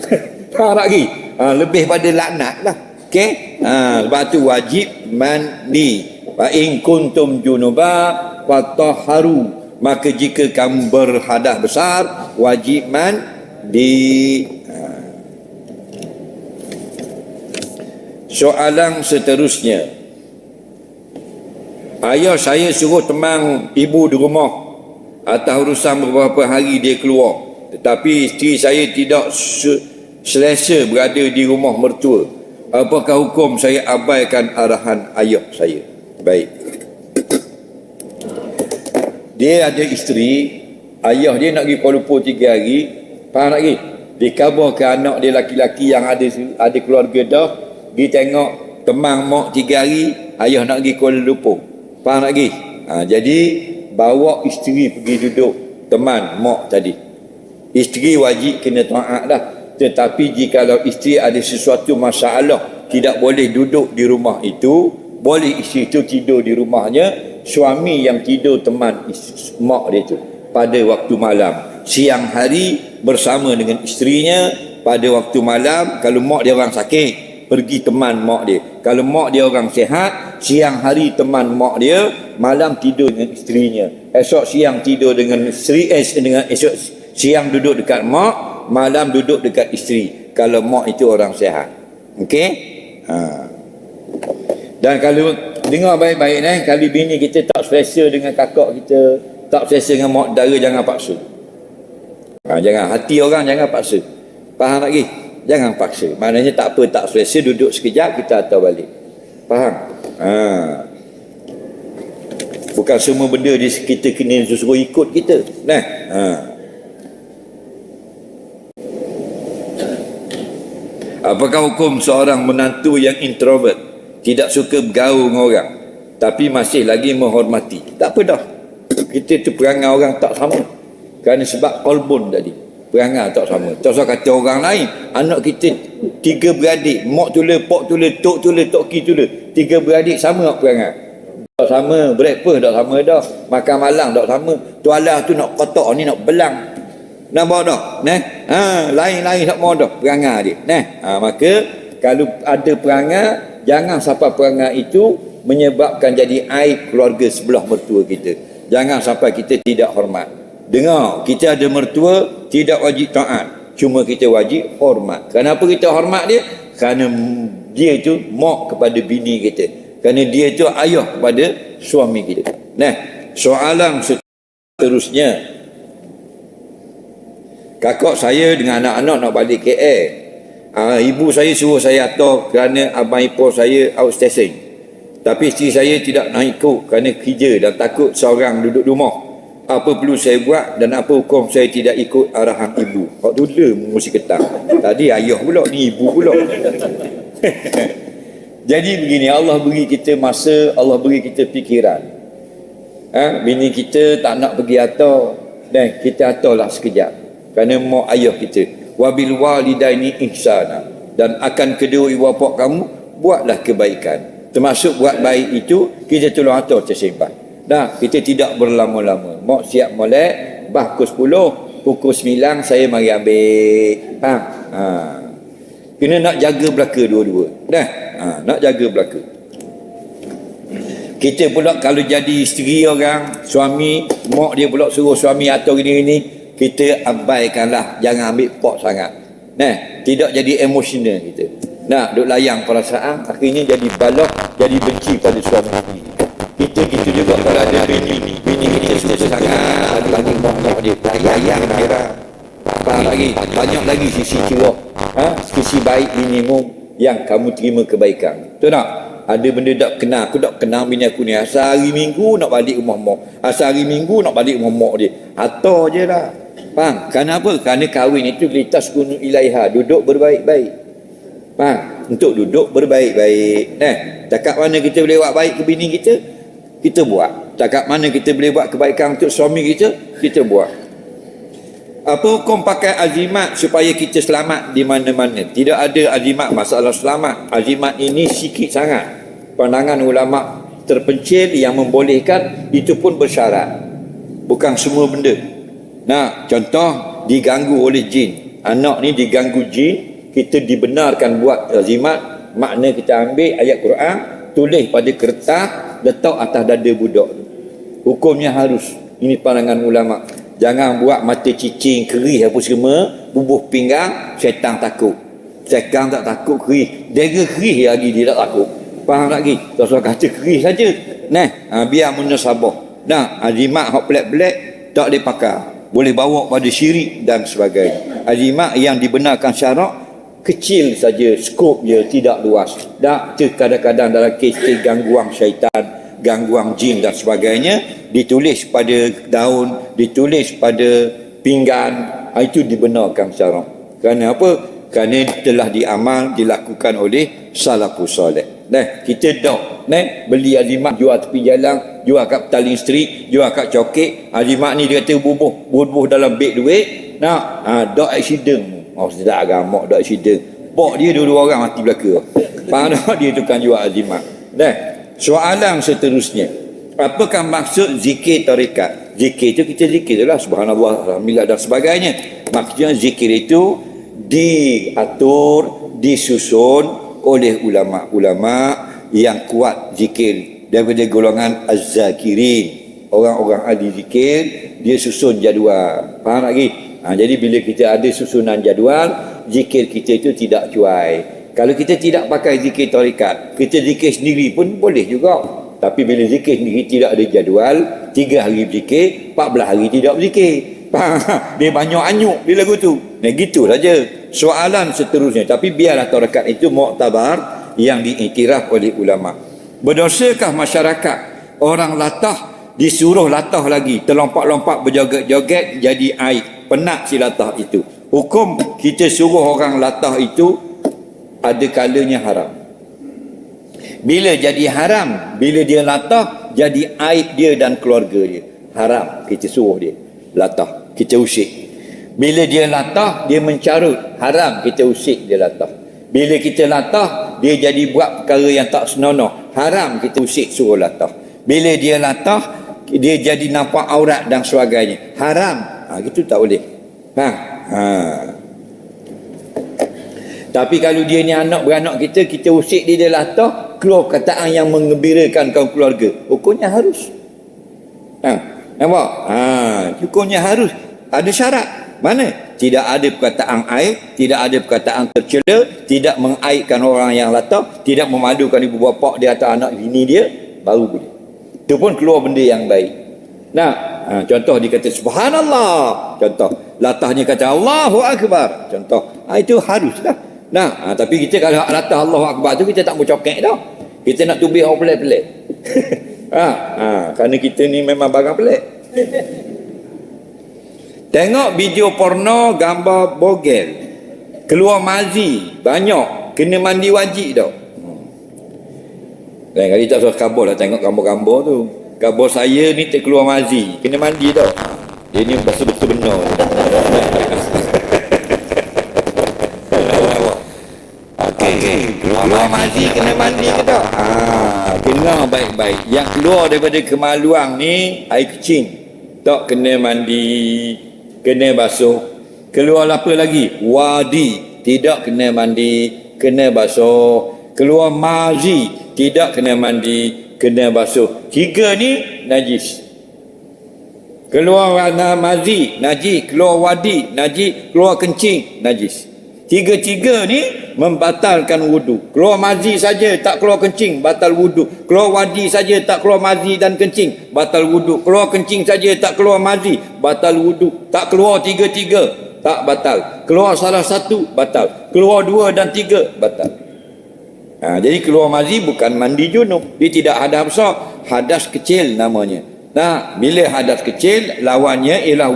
[SPEAKER 1] Tak lagi. Lebih pada laknat lah. Okey? Sebab tu wajib mandi. Wa in kuntum junuba fatahharu. Maka jika kamu berhadas besar, wajib mandi. Soalan seterusnya, Ayah saya suruh temang ibu di rumah atas urusan beberapa hari dia keluar, tetapi isteri saya tidak selesa berada di rumah mertua. Apakah hukum saya abaikan arahan ayah saya? Baik, dia ada isteri, ayah dia nak pergi Kuala Lumpur 3 hari, faham tak lagi? Dikabarkan anak dia laki-laki yang ada keluarga dah, dia tengok temang mak 3 hari, ayah nak pergi Kuala Lumpur, faham tak lagi? Jadi bawa isteri pergi duduk teman mak tadi. Isteri wajib kena taat dah, tetapi jikalau isteri ada sesuatu masalah tidak boleh duduk di rumah itu, boleh isteri itu tidur di rumahnya, suami yang tidur teman mak dia tu pada waktu malam. Siang hari bersama dengan isterinya, pada waktu malam kalau mak dia orang sakit, pergi teman mak dia. Kalau mak dia orang sihat, siang hari teman mak dia, malam tidur dengan isterinya. Esok siang tidur dengan isteri, esok siang duduk dekat mak, malam duduk dekat isteri. Kalau mak itu orang sihat. Okey? Dan kalau dengar baik-baik, kalau bini kita tak selesa dengan kakak kita, tak selesa dengan mak dara, jangan paksa. Jangan, hati orang jangan paksa. Faham lagi? Jangan paksa. Maknanya tak apa, tak selesa, duduk sekejap, kita hantar balik. Faham? Bukan semua benda kita kena suruh ikut kita. Nah. Apakah hukum seorang menantu yang introvert, tidak suka bergaul dengan orang, tapi masih lagi menghormati? Tak apa dah. Kita tu perangai orang tak sama. Kerana sebab kolbun tadi, perangai tak sama. Tak usah kata orang lain. Anak kita 3 beradik, mak tula, pok tula, tok tula, tok ki tula, 3 beradik sama tak perangai? Tak sama. Breakfast tak sama dah, makan malam tak sama. Tualah tu nak kotak, ni nak belang. Nampak tak? Lain-lain tak mau dah perangai dia. Maka kalau ada perangai, jangan sampai perangai itu menyebabkan jadi aib keluarga sebelah mertua kita. Jangan sampai kita tidak hormat. Dengar, kita ada mertua, tidak wajib taat, cuma kita wajib hormat. Kenapa kita hormat dia? Kerana dia itu mak kepada bini kita, kerana dia itu ayah kepada suami kita. Soalan seterusnya, kakak saya dengan anak-anak nak balik KL. Ibu saya suruh saya hantar kerana abang ipar saya outstation, tapi isteri saya tidak nak ikut kerana kerja dan takut seorang duduk rumah. Apa perlu saya buat dan apa hukum saya tidak ikut arahan ibu? Hak tu dia mesti ketang. Tadi ayah pula, ni ibu pula. Jadi begini, Allah beri kita masa, Allah beri kita fikiran. Bini kita tak nak pergi hantar, dan kita hantarlah sekejap kerana mak ayah kita. Wabil walidaini ihsana, dan akan kedua ibu bapa kamu buatlah kebaikan. Termasuk buat baik itu kita tolong hantar tersimpan. Kita tidak berlama-lama. Mak siap molek, pukul 10, pukul 9 saya mari ambil. Kena nak jaga belaka dua-dua. Nak jaga belaka. Kita pula kalau jadi isteri orang, suami, mak dia pula suruh suami atau gini-gini, kita abaikanlah, jangan ambil pok sangat. Tidak jadi emosional kita. Duk layang perasaan, akhirnya jadi balok, jadi benci pada suami. Kita gitu juga kalau ada bini kita suka sangat bagi mak dia, layang merah. Faham lagi? Banyak lagi sisi cerah, sisi baik binimu yang kamu terima kebaikan. Betul tak? Ada benda tak kenal, aku tak kenal bini aku ni, asal hari minggu nak balik rumah mak, asal hari minggu nak balik rumah mak dia, hantar je lah. Faham? Kenapa? Kerana kahwin itu litaskunu ilaiha, duduk berbaik-baik. Faham? Untuk duduk berbaik-baik. Cakap mana kita boleh buat baik ke bini kita buat. Cakap mana kita boleh buat kebaikan untuk suami kita buat. Apa hukum pakai azimat supaya kita selamat di mana-mana? Tidak ada azimat masalah selamat. Azimat ini sikit sangat. Pandangan ulama terpencil yang membolehkan, itu pun bersyarat. Bukan semua benda. Contoh, diganggu oleh jin. Anak ni diganggu jin, kita dibenarkan buat azimat. Makna kita ambil ayat Quran, tulis pada kertas, letak atas dada budak. Hukumnya harus. Ini pandangan ulama. Jangan buat mata cicing, kerih apa semua, bubuh pinggang, syaitan takut. Syaitan tak takut kerih. Dia kerih lagi dia tak takut. Faham lagi? Tak usah kata kerih saja. biar munasabah. Azimat hak pelik-pelik tak boleh pakai. Boleh bawa pada syirik dan sebagainya. Azimat yang dibenarkan syarak kecil saja, skop dia tidak luas. Kadang-kadang dalam kes gangguan syaitan, gangguan jin dan sebagainya, ditulis pada daun, ditulis pada pinggan, itu dibenarkan syarak. Kerana apa? Kerana telah dilakukan oleh salafus soleh. Kita beli azimat jual tepi jalan, jual kat Petaling Street, jual kat Coket. Azimat ni dia kata bubuh dalam beg duit. Dok accident. Sedap agama dok accident. Bok dia dua orang mati belaka. Faham dia tukang jual azimat. Soalan seterusnya, apakah maksud zikir tarekat? Zikir itu kita zikir itulah subhanallah, alhamdulillah dan sebagainya. Maksudnya zikir itu diatur, disusun oleh ulama-ulama yang kuat zikir daripada golongan az-zakirin. Orang-orang ahli zikir, dia susun jadual. Faham lagi? Jadi bila kita ada susunan jadual, zikir kita itu tidak cuai. Kalau kita tidak pakai zikir tarekat, kita zikir sendiri pun boleh juga. Tapi bila zikir sendiri tidak ada jadual, 3 hari berzikir, 14 hari tidak berzikir. Dia banyak anyuk di lagu tu. Gitu saja. Soalan seterusnya, tapi biarlah tarekat itu muktabar yang diiktiraf oleh ulama. Berdosakah masyarakat orang latah disuruh latah lagi, terlompat-lompat berjoget-joget jadi aib? Penat si latah itu. Hukum kita suruh orang latah itu ada kalanya haram. Bila jadi haram, bila dia latah jadi aib dia dan keluarga dia. Haram kita suruh dia latah, kita usik. Bila dia latah, dia mencarut, haram kita usik dia latah. Bila kita latah, dia jadi buat perkara yang tak senonoh, haram kita usik suruh latah. Bila dia latah, dia jadi nampak aurat dan sebagainya, haram. Gitu tak boleh. Tapi kalau dia ni anak beranak kita usik dia latah, keluar kataan yang mengembirakan kaum keluarga, hukumnya harus. Nampak? Hukumnya harus. Ada syarat. Mana? Tidak ada perkataan aib, tidak ada perkataan tercela, tidak mengaibkan orang yang latah, tidak memadukan ibu bapa dia atau anak bini dia, baru boleh. Itu pun keluar benda yang baik. Contoh dia kata subhanallah, contoh latahnya kata Allahu Akbar, contoh itu haruslah. Tapi kita kalau latah Allahu Akbar tu kita tak mau cokek dah, kita nak tubih orang pelik-pelik. Kerana kita ni memang barang pelik. Tengok video porno gambar bogel, keluar mazi banyak, kena mandi wajib tau. Lain kali tak usah khabar lah tengok gambar-gambar tu. Khabar saya ni tak keluar mazi, kena mandi tau. Dia ni betul-betul benar. Okey, keluar mazi kena mandi ke tak? Kena baik-baik. Yang keluar daripada kemaluan ni air kecing, tak kena mandi, kena basuh. Keluar apa lagi? Wadi, tidak kena mandi, kena basuh. Keluar mazi, tidak kena mandi, kena basuh. 3 ni najis. Keluar mazi, najis. Keluar wadi, najis. Keluar kencing, najis. 3 ni membatalkan wudu. Keluar mazi saja tak keluar kencing, batal wudu. Keluar wadi saja tak keluar mazi dan kencing, batal wudu. Keluar kencing saja tak keluar mazi, batal wudu. Tak keluar 3, tak batal. Keluar salah satu, batal. Keluar 2 dan 3, batal. Jadi keluar mazi bukan mandi junub. Dia tidak hadas besar, hadas kecil namanya. Bila hadas kecil, lawannya ialah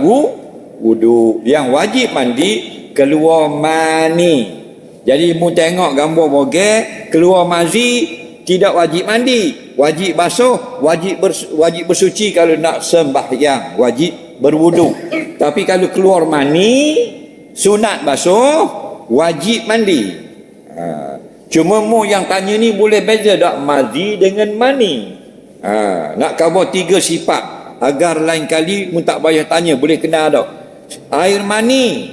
[SPEAKER 1] wudu. Yang wajib mandi keluar mani. Jadi mu tengok gambar bogel keluar mazi, tidak wajib mandi, wajib basuh, wajib bersuci. Kalau nak sembahyang wajib berwudu. Tapi kalau keluar mani, sunat basuh, wajib mandi. Cuma mu yang tanya ni boleh beza tak mazi dengan mani? Nak khabar 3 sifat agar lain kali mu tak payah tanya, boleh kenal tak? Air mani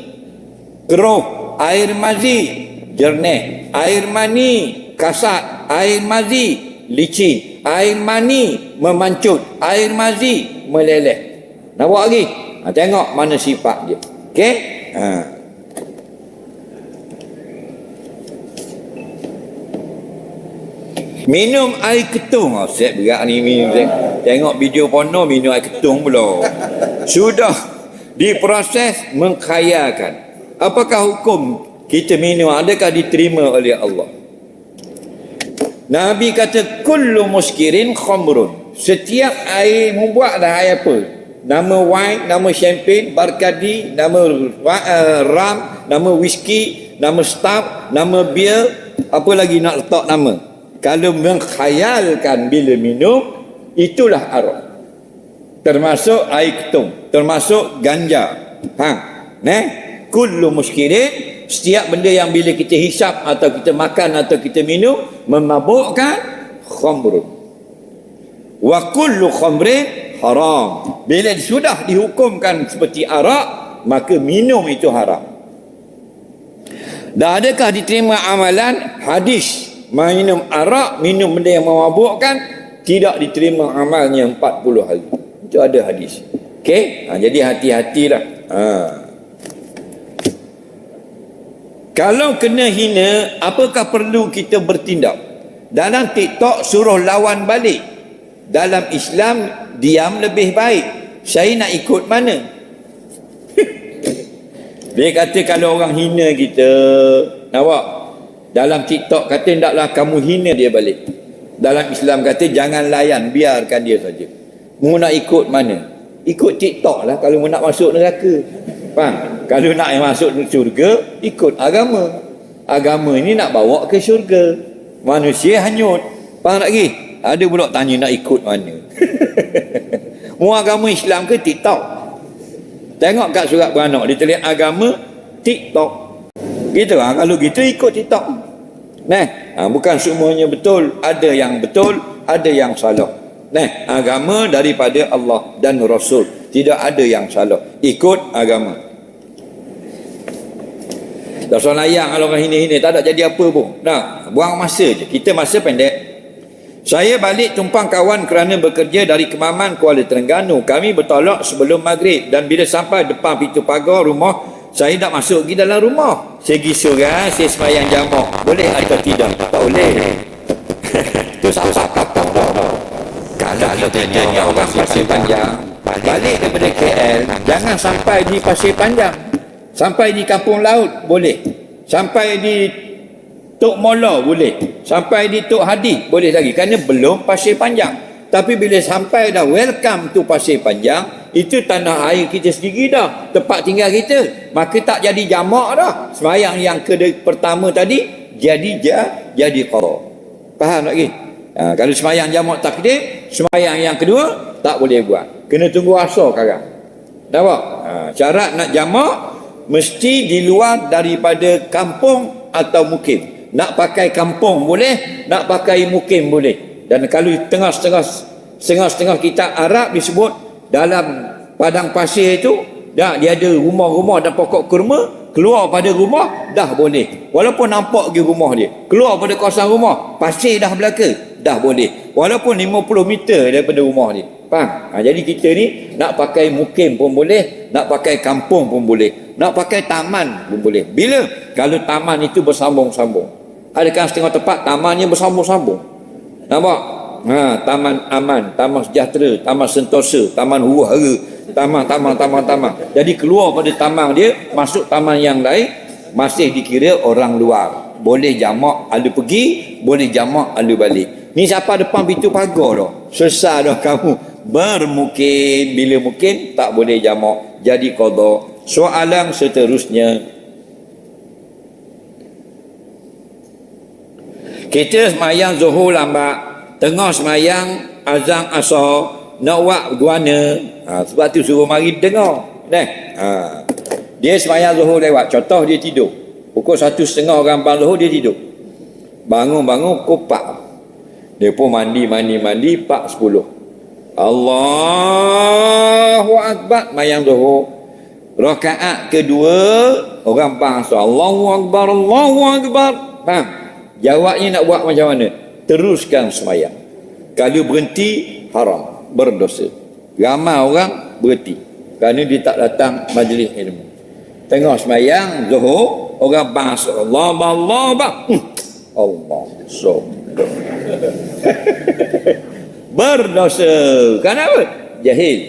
[SPEAKER 1] keruh, air mazi jernih, air mani kasar, air mazi licin, air mani memancut, air mazi meleleh. Nampak lagi? Tengok mana sifat dia. Okey? Minum air ketung. Set berat ni minum. Tengok video porno minum air ketung pula. Sudah diproses mengkhayakan. Apakah hukum kita minum? Adakah diterima oleh Allah? Nabi kata kullu muskirin khamrun. Setiap air membuatlah air apa? Nama wine, nama champagne, Bacardi, nama rum, nama whisky, nama stout, nama beer, apa lagi nak letak nama? Kalau mengkhayalkan bila minum, itulah arak. Termasuk air ketum, termasuk ganja. Kullu muskirin, setiap benda yang bila kita hisap atau kita makan atau kita minum memabukkan, khamrun. Wa kullu khamrin haram. Bila sudah dihukumkan seperti arak, maka minum itu haram. Dan adakah diterima amalan? Hadis minum arak, minum benda yang memabukkan, tidak diterima amalnya 40 hari. Itu ada hadis. Okey, jadi hati-hatilah. Kalau kena hina, apakah perlu kita bertindak? Dalam TikTok suruh lawan balik. Dalam Islam diam lebih baik. Saya nak ikut mana? Dia kata kalau orang hina kita, nampak? Dalam TikTok kata hendaklah kamu hina dia balik. Dalam Islam kata jangan layan, biarkan dia saja. Mu nak ikut mana? Ikut TikTok lah kalau mu nak masuk neraka. Faham? Kalau nak masuk syurga, ikut agama. Agama ini nak bawa ke syurga. Manusia hanyut. Faham tak lagi? Ada pula tanya nak ikut mana. Mu agama Islam ke TikTok? Tengok kat surat beranak dia tulis agama TikTok. Gitu lah. Kalau gitu ikut TikTok. Bukan semuanya betul. Ada yang betul, ada yang salah. Agama daripada Allah dan Rasul. Tidak ada yang salah. Ikut agama. Dah soal layang kalau orang hina-hina tak ada jadi apa pun. Buang masa je. Kita masa pendek. Saya balik tumpang kawan kerana bekerja dari Kemaman, Kuala Terengganu. Kami bertolak sebelum maghrib dan bila sampai depan pintu pagar rumah, saya tak masuk pergi dalam rumah. Saya pergi surau, saya sembahyang jamak. Boleh atau tidak? Tak boleh. Itu sapa-sapa dah. Kalau kita tanya orang Pasir Panjang, balik daripada KL, jangan sampai di Pasir Panjang. Sampai di Kampung Laut, boleh. Sampai di Tok Mola boleh. Sampai di Tok Hadi boleh lagi. Kerana belum Pasir Panjang. Tapi bila sampai dah welcome to Pasir Panjang, itu tanah air kita sendiri dah. Tempat tinggal kita. Maka tak jadi jamak dah. Sembahyang yang pertama tadi, jadi qada. Faham tak lagi? Kalau sembahyang jamak takdim, sembahyang yang kedua, tak boleh buat. Kena tunggu asar sekarang. Nampak? Syarat nak jamak, mesti di luar daripada kampung atau mukim. Nak pakai kampung boleh, nak pakai mukim boleh. Dan kalau setengah-setengah kitab Arab disebut dalam padang pasir itu, dia ada rumah-rumah dan pokok kurma, keluar pada rumah dah boleh. Walaupun nampak pergi rumah dia, keluar pada kawasan rumah, pasir dah belaka, dah boleh. Walaupun 50 meter daripada rumah dia. Faham? Jadi kita ni nak pakai mukim pun boleh, nak pakai kampung pun boleh, nak pakai taman pun boleh. Bila? Kalau taman itu bersambung-sambung. Adakah setengah tempat tamannya bersambung-sambung? Nampak? Taman aman, taman sejahtera, taman sentosa, taman huru-hara, taman. Jadi keluar pada taman dia, masuk taman yang lain, masih dikira orang luar. Boleh jamak ada pergi, boleh jamak ada balik. Ni siapa depan pintu pagar dah? Selesai dah kamu bermukim. Bila mukim tak boleh jamak, jadi qada. Soalan seterusnya, kita semayang zuhur lambat, tengah semayang azan asar, nak buat guana. Sebab tu suruh mari dengar. Dia semayang zuhur lewat, contoh dia tidur. Pukul 1:30 orang bang zuhur dia tidur. Bangun-bangun pukul 4. Dia pun mandi, pak 10. Allahu Akbar, mayang zuhur. Rakaat kedua, orang bang asar. Allahu Akbar, Allahu Akbar. Faham? Jawabnya nak buat macam mana? Teruskan semayang. Kalau berhenti, haram, berdosa. Ramai orang berhenti kerana dia tak datang majlis ilmu. Tengah semayang zuhur, orang bahas Allah. Berdosa. Kenapa? Jahil.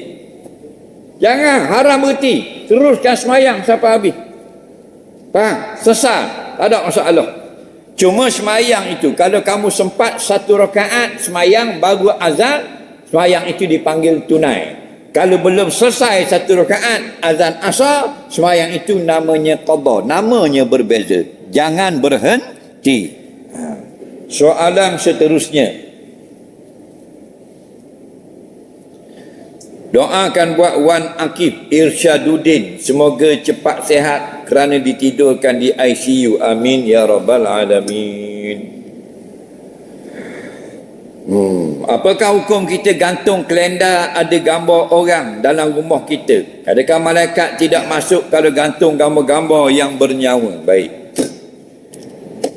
[SPEAKER 1] Jangan haram berhenti. Teruskan semayang sampai habis. Faham? Sesat. Tak ada masalah. Cuma semayang itu, kalau kamu sempat 1 rakaat semayang baru azan, semayang itu dipanggil tunai. Kalau belum selesai 1 rakaat azan asar, semayang itu namanya qadha. Namanya berbeza. Jangan berhenti. Soalan seterusnya. Doakan buat Wan Akif Irsyaduddin, semoga cepat sehat kerana ditidurkan di ICU. Amin ya rabbal alamin. Apakah hukum kita gantung kalender ada gambar orang dalam rumah kita? Adakah malaikat tidak masuk kalau gantung gambar-gambar yang bernyawa? Baik.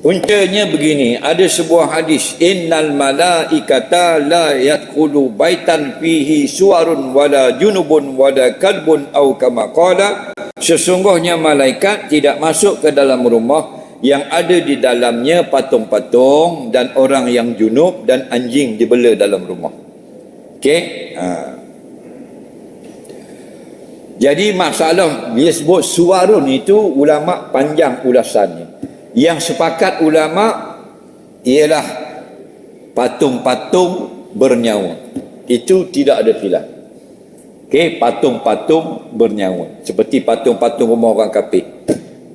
[SPEAKER 1] Puncanya begini, ada sebuah hadis, innal malaikata la yadkhulu baitan fihi suwarun wala junubun wala kalbun au kama qala, sesungguhnya malaikat tidak masuk ke dalam rumah yang ada di dalamnya patung-patung dan orang yang junub dan anjing dibela dalam rumah. Okey? Jadi masalah dia sebut suwarun itu, ulama panjang ulasannya. Yang sepakat ulama ialah patung-patung bernyawa. Itu tidak ada khilaf. Okey, patung-patung bernyawa. Seperti patung-patung rumah orang kafir.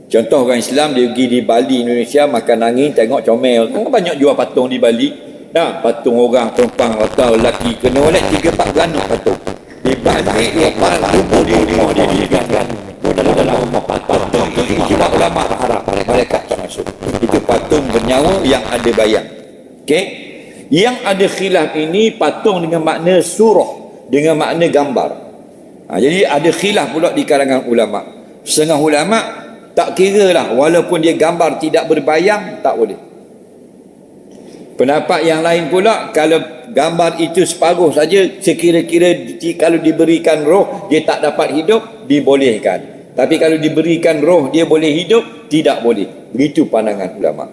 [SPEAKER 1] Contoh orang Islam dia pergi di Bali, Indonesia, makan angin, tengok comel. Kan banyak jual patung di Bali. Nah, patung orang perempuan atau lelaki kena oleh 3-4 beranak patung. Di Bali dia kubur di rumah dia dalam rumah patung. Ijma ulama harap mereka masuk. Itu patung bernyawa yang ada bayang. Okey? Yang ada khilaf ini patung dengan makna surah, dengan makna gambar. Jadi ada khilaf pula di kalangan ulama. Setengah ulama tak kira lah, walaupun dia gambar tidak berbayang, tak boleh. Pendapat yang lain pula, kalau gambar itu separuh saja, sekira-kira kalau diberikan roh dia tak dapat hidup, dibolehkan. Tapi kalau diberikan roh dia boleh hidup, tidak boleh. Begitu pandangan ulama.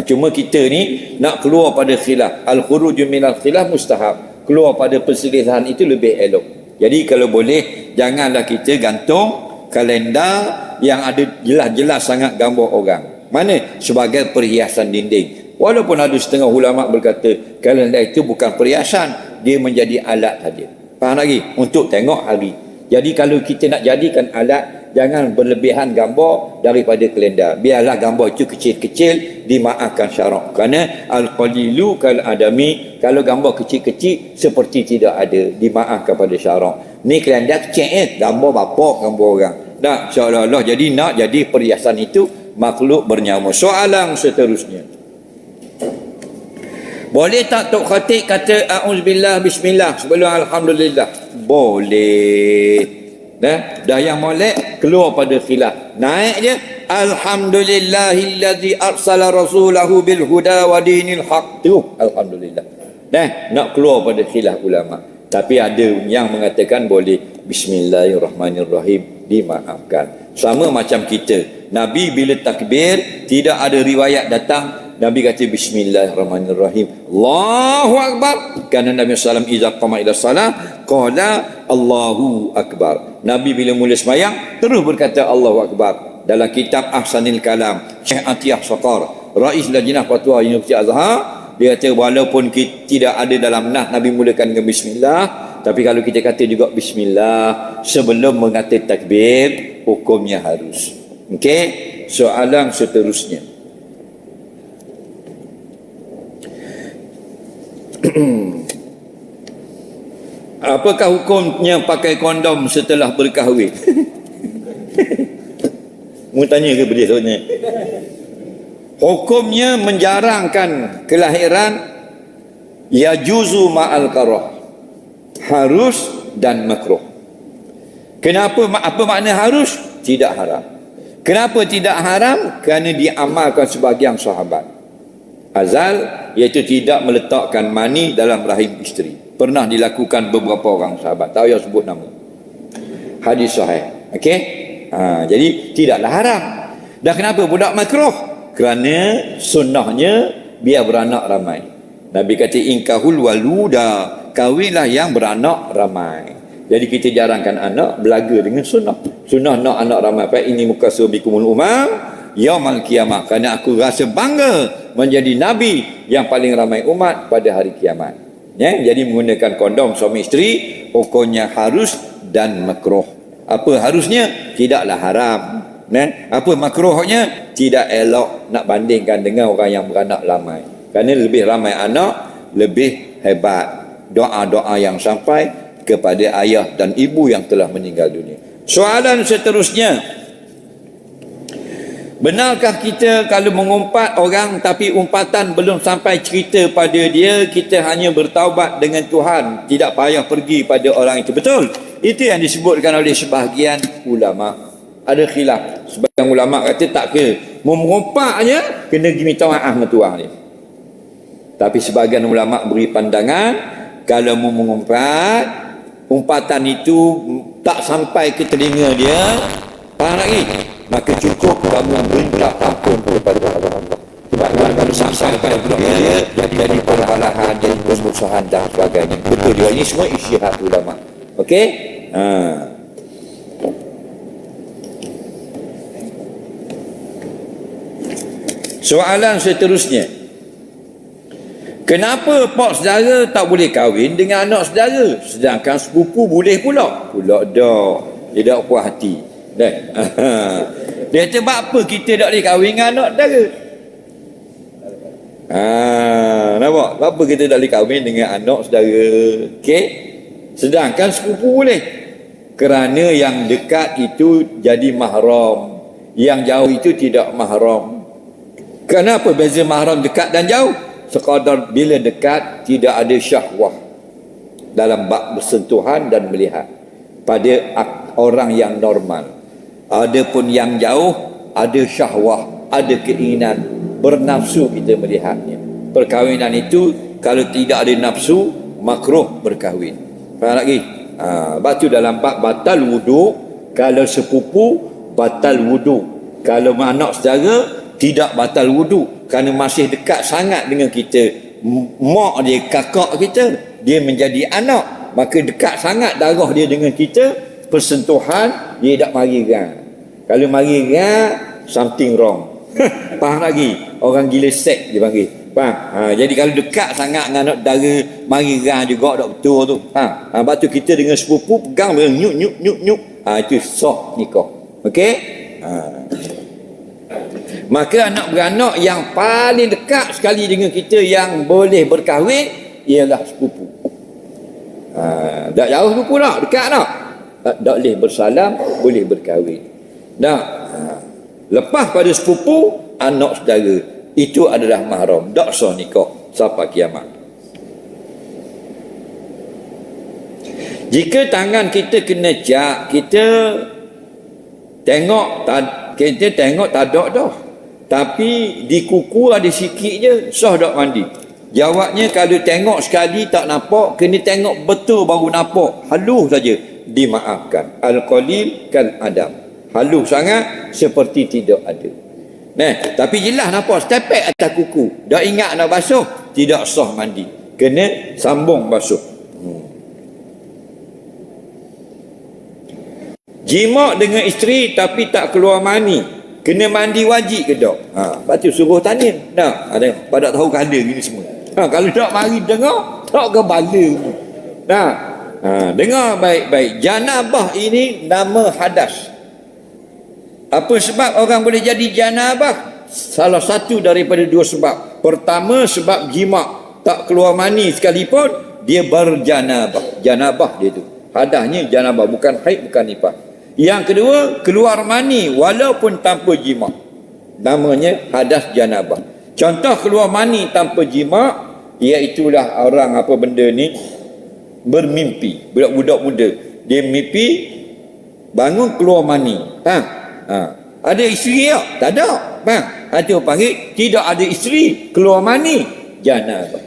[SPEAKER 1] Cuma kita ni nak keluar pada khilaf. Al-khuruju minal khilaf mustahab. Keluar pada perselisihan itu lebih elok. Jadi kalau boleh, janganlah kita gantung kalender yang ada jelas-jelas sangat gambar orang. Mana? Sebagai perhiasan dinding. Walaupun ada setengah ulama berkata kalender itu bukan perhiasan, dia menjadi alat saja. Faham lagi? Untuk tengok hari. Jadi kalau kita nak jadikan alat, jangan berlebihan gambar daripada kalender. Biarlah gambar itu kecil-kecil, dimaafkan syarak. Kerana al-qalilu kal adami, kalau gambar kecil-kecil seperti tidak ada, dimaafkan pada syarak. Ni kalender kecil, gambar bapak, gambar orang. Tak, seolah-olah jadi nak jadi perhiasan itu makhluk bernyawa. Soalan seterusnya. Boleh tak Tok Khatib kata a'udzubillah bismillah sebelum alhamdulillah? Boleh. Dah yang molek keluar pada khilaf. Naik je alhamdulillahillazi arsala rasulahu bil huda wa dinil haq. Tu alhamdulillah. Nak keluar pada khilaf ulama. Tapi ada yang mengatakan boleh bismillahirrahmanirrahim, dimaafkan. Sama macam kita. Nabi bila takbir tidak ada riwayat datang Nabi kata bismillahirrahmanirrahim, Allahu akbar. Kerana Nabi sallallahu alaihi wasallam iza qama ila salat qala Allahu akbar. Nabi bila mula sembahyang terus berkata Allahu akbar. Dalam kitab Ahsanil Kalam Syekh Atiyah Saqar, Rais Lajnah Fatwa Universiti Azhar, dia kata walaupun tidak ada dalam nas Nabi mulakan dengan bismillah, tapi kalau kita kata juga bismillah sebelum mengatakan takbir, hukumnya harus. Okey, soalan seterusnya. Apakah hukumnya pakai kondom setelah berkahwin? Mu tanya ke dia sebenarnya? Hukumnya menjarangkan kelahiran yajuzu ma'al karah, harus dan makruh. Kenapa? Apa makna harus? Tidak haram. Kenapa tidak haram? Kerana diamalkan sebagian sahabat azal, iaitu tidak meletakkan mani dalam rahim isteri. Pernah dilakukan beberapa orang sahabat, tak payah sebut nama. Hadis sahih. Okey? Jadi tidaklah haram. Dan kenapa budak makruh? Kerana sunnahnya biar beranak ramai. Nabi kata inkahul waluda, kahwinlah yang beranak ramai. Jadi kita jarangkan anak, belaga dengan sunnah. Sunnah nak anak ramai. Fa ini mukasu bikumul umam yaumal qiyamah. Kerana aku rasa bangga menjadi nabi yang paling ramai umat pada hari kiamat. Ya, jadi menggunakan kondom suami isteri hukumnya harus dan makruh. Apa harusnya? Tidaklah haram. Apa makruhnya? Tidak elok nak bandingkan dengan orang yang beranak ramai. Kerana lebih ramai anak, lebih hebat doa-doa yang sampai kepada ayah dan ibu yang telah meninggal dunia. Soalan seterusnya, benarkah kita kalau mengumpat orang tapi umpatan belum sampai cerita pada dia, kita hanya bertaubat dengan Tuhan, tidak payah pergi pada orang itu? Betul. Itu yang disebutkan oleh sebahagian ulama. Ada khilaf. Sebahagian ulama kata tak ke, mengumpatnya kena pergi minta maaf dengan tuan dia. Tapi sebahagian ulama beri pandangan, kalau mengumpat, umpatan itu tak sampai ke telinga dia, faham lagi? Maka cukup kamu minta ampun kepada Allah. Sebab kalau sampai pada dia jadi perhalahan, jadi permusuhan dan sebagainya. Betul juga, ini semua isyihad ulama. Okey? Soalan seterusnya, kenapa pak saudara tak boleh kahwin dengan anak saudara, sedangkan sepupu boleh pula? Pula dah, dia tak puas hati. Dia kata, apa kita tak boleh kahwin dengan anak saudara? Nampak? Apa kita tak boleh kahwin dengan anak saudara? Okey? Sedangkan sepupu boleh. Kerana yang dekat itu jadi mahram, yang jauh itu tidak mahram. Kenapa beza mahram dekat dan jauh? Sekadar bila dekat tidak ada syahwah dalam bab bersentuhan dan melihat pada orang yang normal. Adapun yang jauh ada syahwah, ada keinginan, bernafsu kita melihatnya. Perkahwinan itu kalau tidak ada nafsu, makruh berkahwin. Faham lagi? Batu dalam bab batal wudu, kalau sepupu batal wudu, kalau anak saudara tidak batal wudu, kerana masih dekat sangat dengan kita. Mak dia kakak kita, dia menjadi anak, maka dekat sangat darah dia dengan kita, persentuhan dia tak mari gan. Kalau mari gan, something wrong. Faham lagi? Orang gila seks dia panggil. Faham? Jadi kalau dekat sangat dengan anak dara, mari gan juga tak betul tu. Faham? Lepas tu kita dengan sepupu pegang nyuk nyuk nyuk nyuk. Itu sah nikah. Okey? Maka anak beranak yang paling dekat sekali dengan kita yang boleh berkahwin ialah sepupu. Tak jauh sepupu tak, dekat tak. Tak boleh bersalam, boleh berkahwin. Lepas pada sepupu, anak saudara itu adalah mahram, tak sah nikah sampai kiamat. Jika tangan kita kena jak, kita tengok tak ada dah. Tapi di kuku ada sikit je, sah tak mandi? Jawabnya, kalau tengok sekali tak nampak, kena tengok betul baru nampak. Halus saja, dimaafkan. Al-qalil kal adam. Halus sangat seperti tidak ada. Tapi jelas nampak stepek atas kuku. Dah ingat nak basuh, tidak sah mandi. Kena sambung basuh. Jima dengan isteri tapi tak keluar mani, kena mandi wajib ke tak? Lepas tu suruh tanya. Ada pada tahu kala gini semua. Kalau tak mari dengar, tak ke bala. Dengar baik-baik. Janabah ini nama hadas. Apa sebab orang boleh jadi janabah? Salah satu daripada dua sebab. Pertama, sebab jima, tak keluar mani sekalipun, dia berjanabah. Janabah dia tu. Hadasnya janabah, bukan haid, bukan nifas. Yang kedua, keluar mani walaupun tanpa jima, namanya hadas janabah. Contoh keluar mani tanpa jima, iaitulah orang apa benda ni, bermimpi. Budak-budak muda, dia mimpi bangun keluar mani. Ada isteri tak? Tak ada. Itu panggil tidak ada isteri, keluar mani, janabah.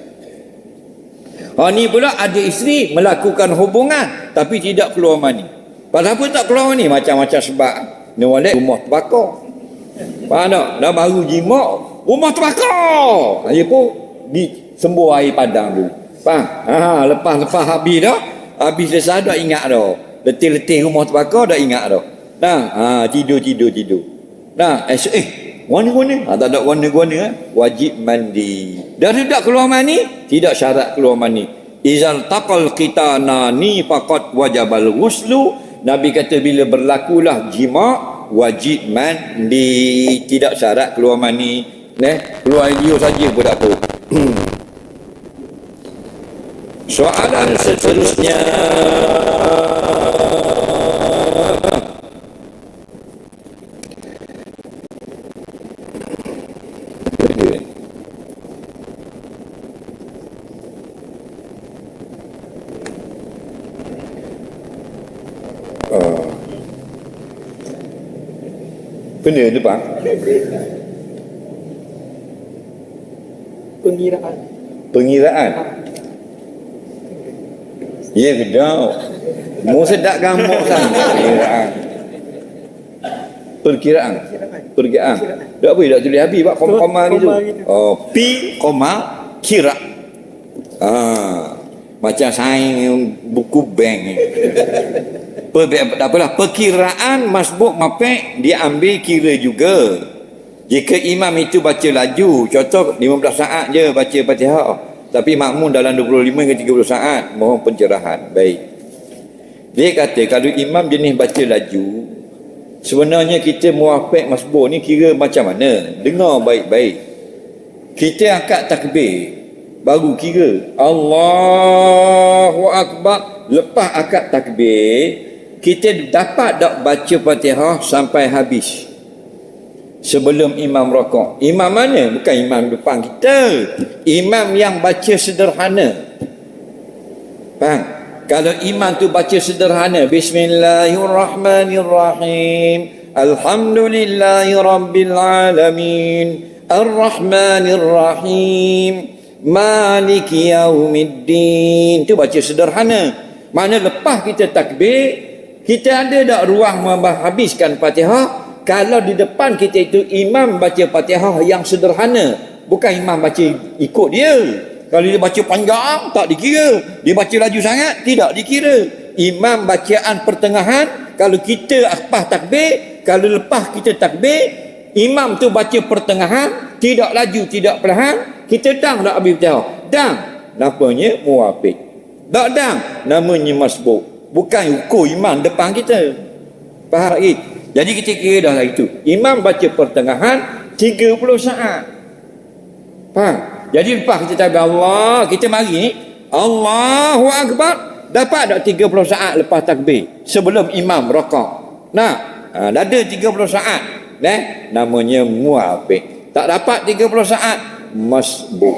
[SPEAKER 1] Ni pula ada isteri, melakukan hubungan tapi tidak keluar mani. Pasal apa tak keluar ni? Macam-macam sebab. Ni walek rumah terbakar. Faham tak? Dah baru jima, rumah terbakar. Dia pun disembur air padang dulu. Faham? Lepas habis dah. Habis selesai dah ingat dah. Letih-letih rumah terbakar dah ingat dah. Tidur. Nah, warna-warna. Tak ada warna-warna. Wajib mandi. Dah tidak keluar mani? Tidak syarat keluar mani. Izal taqal qitanani faqat wajabal ghuslu. Nabi kata bila berlakulah jima' wajib mandi. Tidak syarat keluar mani. Keluar liur saja pun tak apa. Soalan seterusnya. Benda tu bang. Pengiraan. Ya ke dah. Mu sedap gamuk sangat. Perkiraan. Tak boleh tak tulis habis pak koma gitu. Pi koma kira. Macam saing buku bank ni. Tak apalah, perkiraan masbuk mapek dia ambil kira juga. Jika imam itu baca laju, contoh 15 saat je baca Fatihah, tapi makmum dalam 25 ke 30 saat, mohon pencerahan. Baik. Dia kata kalau imam jenis baca laju, sebenarnya kita muafik masbuk ni kira macam mana? Dengar baik-baik. Kita angkat takbir, baru kira Allahu Akbar. Lepas angkat takbir, kita dapat tak baca Fatihah sampai habis sebelum imam rokok? Imam mana? Bukan imam depan kita, imam yang baca sederhana. Faham? Kalau imam tu baca sederhana, Bismillahirrahmanirrahim, Alhamdulillahirrabbilalamin, Ar-Rahmanirrahim, Maliki Yaumiddin, tu baca sederhana. Mana lepas kita takbir, kita ada tak ruang menghabiskan Fatihah? Kalau di depan kita itu imam baca Fatihah yang sederhana, bukan imam baca ikut dia. Kalau dia baca panjang, tak dikira. Dia baca laju sangat, tidak dikira. Imam bacaan pertengahan, kalau kita lepas takbir, kalau lepas kita takbir, imam tu baca pertengahan, tidak laju, tidak perlahan, kita dang tak habis Fatihah? Dang. Namanya muwafiq. Tak dang, namanya masbuk. Bukan ukur imam depan kita. Faham lagi? Jadi kita kira dah lah itu. Imam baca pertengahan 30 saat. Faham? Jadi lepas kita takbir Allah, kita mari ni Allahu Akbar, dapat tak 30 saat lepas takbir sebelum imam rokok? Dah ada 30 saat. Namanya muwafiq. Tak dapat 30 saat, masbuk.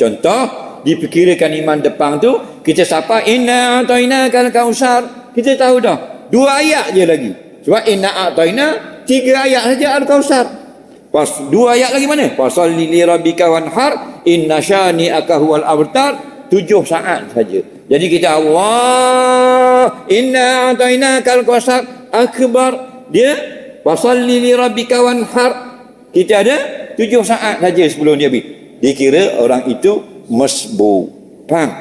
[SPEAKER 1] Contoh, diperkirakan imam depan tu, kita sapa inna a'tainakal kautsar, kita tahu dah 2 ayat je lagi. Sebab inna a'taina 3 ayat saja al-kautsar. Pas 2 ayat lagi mana? Fasalli li rabbika wanhar inna syani'aka huwal abtar, 7 saat saja. Jadi kita Allah inna a'tainakal kautsar akbar, dia fasalli li rabbika wanhar, kita ada 7 saat saja sebelum dia habis. Dikira orang itu masbuk. Faham?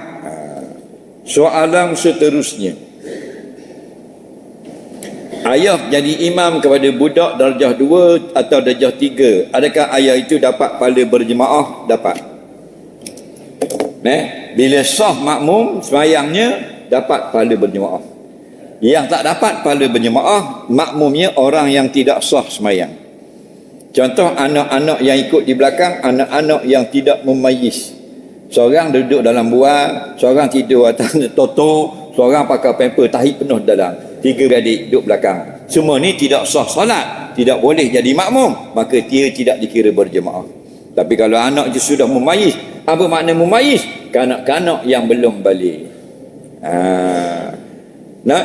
[SPEAKER 1] Soalan seterusnya. Ayah jadi imam kepada budak darjah 2 atau darjah 3, adakah ayah itu dapat pahala berjemaah? Dapat. Bila sah makmum semayangnya, dapat pahala berjemaah. Yang tak dapat pahala berjemaah, makmumnya orang yang tidak sah semayang. Contoh anak-anak yang ikut di belakang, anak-anak yang tidak memayis. Seorang duduk dalam buah, seorang tidur atas toto, seorang pakai pamper tahid penuh dalam. 3 adik duduk belakang. Semua ni tidak sah salat, tidak boleh jadi makmum, maka dia tidak dikira berjemaah. Tapi kalau anak dia sudah memayis, apa makna memayis? Kanak-kanak yang belum balik.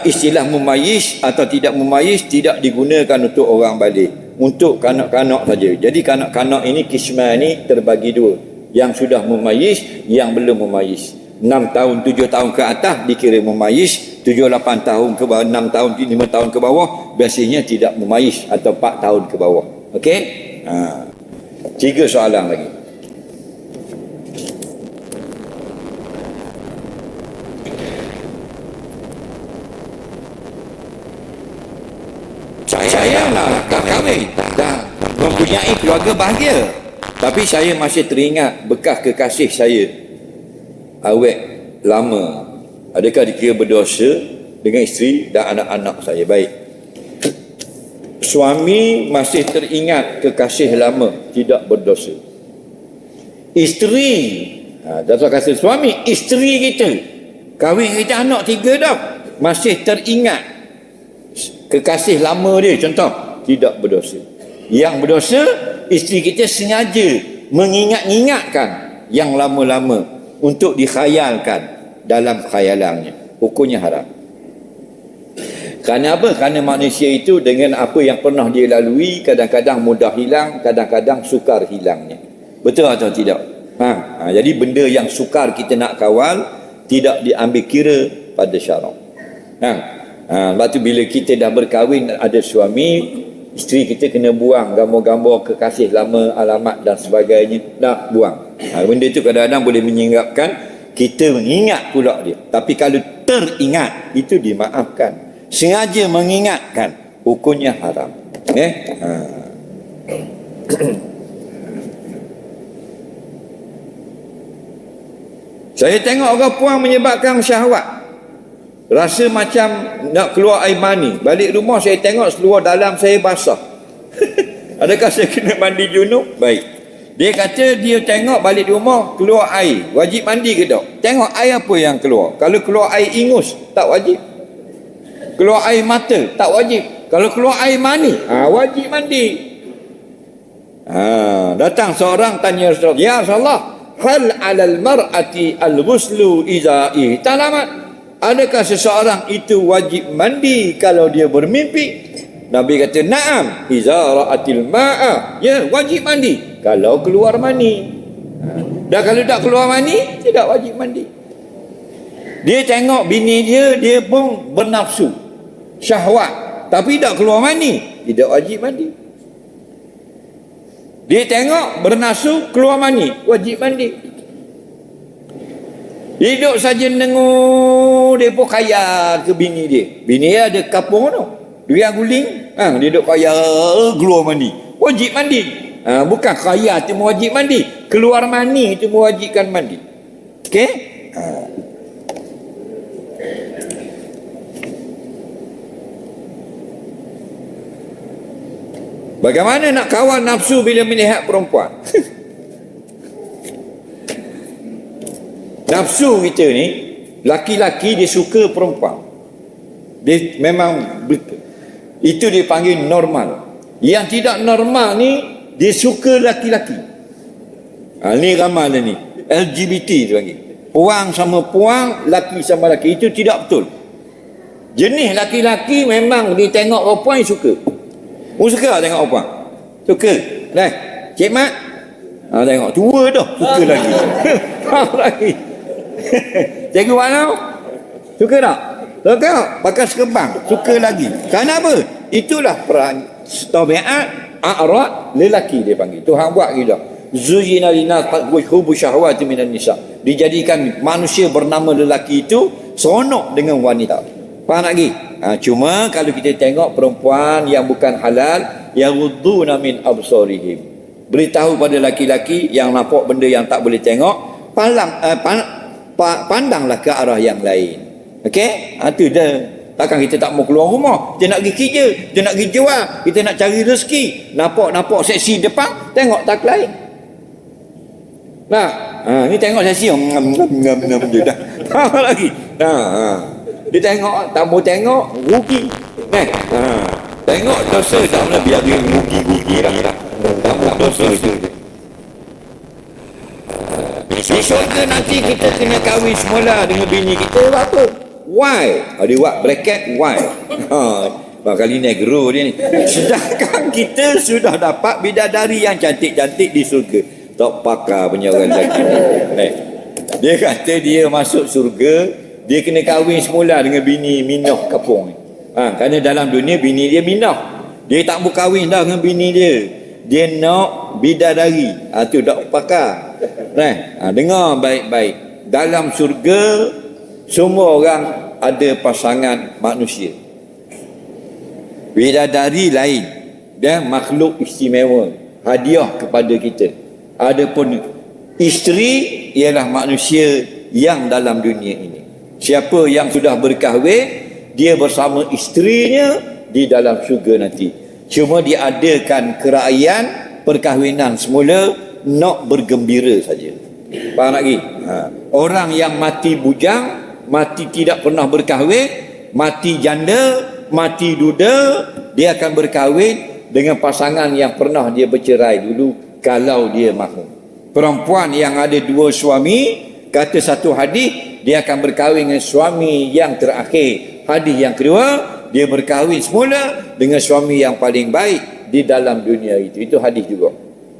[SPEAKER 1] Istilah memayis atau tidak memayis tidak digunakan untuk orang balik, untuk kanak-kanak saja. Jadi kanak-kanak ini kismani terbagi 2. Yang sudah memayis, yang belum memayis. 6 tahun, 7 tahun ke atas dikira memayis, 7-8 tahun ke bawah, 6 tahun, 5 tahun ke bawah biasanya tidak memayis, atau 4 tahun ke bawah. Okey? 3 soalan lagi. Saya lah dah kahwin, dah mempunyai keluarga bahagia, tapi saya masih teringat bekas kekasih saya awet lama. Adakah dikira berdosa dengan isteri dan anak-anak saya? Baik, suami masih teringat kekasih lama, tidak berdosa. Isteri, tak kata suami, isteri kita kahwin, kita anak 3 dah, masih teringat kekasih lama dia, contoh, tidak berdosa. Yang berdosa, isteri kita sengaja mengingat-ingatkan yang lama-lama untuk dikhayalkan dalam khayalannya, hukumnya haram. Kerana apa? Kerana manusia itu dengan apa yang pernah dia lalui, kadang-kadang mudah hilang, kadang-kadang sukar hilangnya. Betul atau tidak? Jadi benda yang sukar kita nak kawal, tidak diambil kira pada syarak. Lepas tu bila kita dah berkahwin, ada suami, isteri kita kena buang gambar-gambar kekasih lama, alamat dan sebagainya, nak buang. Benda tu kadang-kadang boleh menyebabkan kita mengingat pula dia. Tapi kalau teringat, itu dimaafkan. Sengaja mengingatkan, hukumnya haram. Saya tengok orang puan menyebabkan syahwat, rasa macam nak keluar air mani. Balik rumah saya tengok seluar dalam saya basah. Adakah saya kena mandi junub? Baik. Dia kata dia tengok balik rumah keluar air, wajib mandi ke tak? Tengok air apa yang keluar. Kalau keluar air ingus, tak wajib. Keluar air mata, tak wajib. Kalau keluar air mani, wajib mandi. Datang seorang tanya Rasulullah, ya Rasulullah, hal alal mar'ati al-ghuslu iza ihtalamat? Adakah seseorang itu wajib mandi kalau dia bermimpi? Nabi kata, na'am, iza ra'atil ma'a. Ya, wajib mandi kalau keluar mani. Dan kalau tak keluar mani, tidak wajib mandi. Dia tengok bini dia, dia pun bernafsu, syahwat, tapi tak keluar mani, tidak wajib mandi. Dia tengok bernafsu, keluar mani, wajib mandi. Hidup saja nengur, dia pun kaya ke bini dia. Bini dia ada kapung tu, dia guling, dia duduk kaya, keluar mandi, wajib mandi. Bukan kaya tu wajib mandi, keluar mani itu mewajibkan mandi. Okey? Bagaimana nak kawal nafsu bila melihat perempuan? Nafsu kita ni, laki-laki dia suka perempuan. Dia memang itu dia panggil normal. Yang tidak normal ni, dia suka laki-laki. Ni ramai ni, LGBT tu panggil. Puang sama puang, laki sama laki. Itu tidak betul. Jenis laki-laki memang dia tengok perempuan suka. Suka tengok perempuan? Suka. Dah, Cik Mat, tengok tua dah, suka lagi. Lagi. Cikgu Walau, suka tak? Suka, pakai sekebang, suka lagi. Kenapa? Itulah peran tabiat a'rad lelaki dia panggil. Tuhan buat gitu. Zuyina linas hubbu syahwati minan nisa. Dijadikan manusia bernama lelaki itu seronok dengan wanita. Faham lagi? Cuma kalau kita tengok perempuan yang bukan halal, yaghudduna min absarihim, beritahu pada laki-laki yang nampak benda yang tak boleh tengok, pandanglah ke arah yang lain. Okey? Itu dah. Takkan kita tak mau keluar rumah, kita nak pergi kerja, kita nak pergi jual, kita nak cari rezeki, nampak seksi depan, tengok tak lain. Nah, ni tengok seksi, dia dah. Apa lagi? Dia tengok, tak mau tengok, rugi. Tengok dosa, tak boleh biar dia rugi lah. Tak mau dosa je. Di syurga nanti kita kena kahwin semula dengan bini kita. Apa? Why? Dia buat bracket why. Kali negro dia ni. Sedangkan kita sudah dapat bidadari yang cantik-cantik di syurga. Tak pakar punya orang lelaki. Dia kata dia masuk syurga, dia kena kahwin semula dengan bini minah kapung ni. Kerana dalam dunia bini dia minah. Dia tak mau kahwin dah dengan bini dia. dia nak bidadari. Tu tak pakar. Dengar baik-baik. Dalam syurga semua orang ada pasangan manusia. Bidadari lain, dia makhluk istimewa, hadiah kepada kita. Adapun isteri ialah manusia yang dalam dunia ini. Siapa yang sudah berkahwin, dia bersama isterinya di dalam syurga nanti. Cuma diadakan keraian perkahwinan semula, nak bergembira saja. Faham lagi? Orang yang mati bujang, mati tidak pernah berkahwin, mati janda, mati duda, dia akan berkahwin dengan pasangan yang pernah dia bercerai dulu kalau dia mahu. Perempuan yang ada dua suami, kata satu hadis, dia akan berkahwin dengan suami yang terakhir. Hadis yang kedua, dia berkahwin semula dengan suami yang paling baik di dalam dunia itu. Itu hadis juga.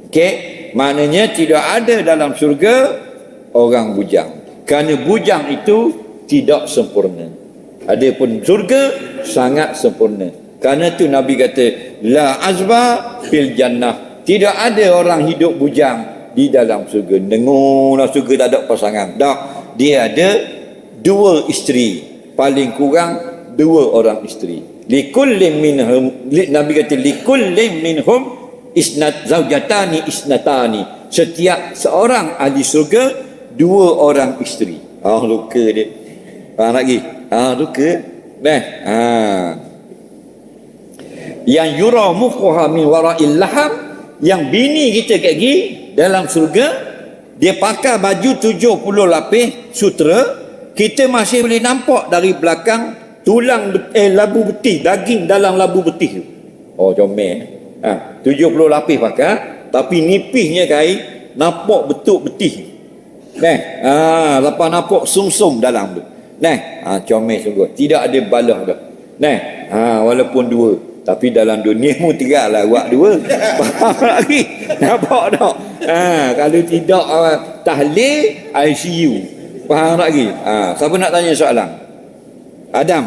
[SPEAKER 1] Okey, maknanya tidak ada dalam syurga orang bujang. Kerana bujang itu tidak sempurna. Adapun syurga sangat sempurna. Kerana itu Nabi kata, la azba fil jannah. Tidak ada orang hidup bujang di dalam syurga. Dengarlah, syurga tak ada pasangan. Tak. Dia ada dua isteri. Paling kurang dua orang isteri. Likullim minhum, Nabi kata likullim minhum zaujatani isnatani. Setiap seorang ahli syurga dua orang isteri. Luka dia. Faham lagi? Luka. Yang yura mukhuha min wara'il laham, yang bini kita kat gigi dalam syurga, dia pakai baju 70 lapis sutera, kita masih boleh nampak dari belakang tulang labu betih, daging dalam labu betih tu. Comel. 70 lapis pakai, tapi nipisnya kain nampak betul betih. Lepas nampak sum-sum dalam tu. Comel sungguh. Tidak ada balah dah. Walaupun dua, tapi dalam dunia mu tinggallah buat dua. Faham lagi? Nampak tak? Kalau tidak tahlil ICU. Faham lagi? Siapa nak tanya soalan? Adam.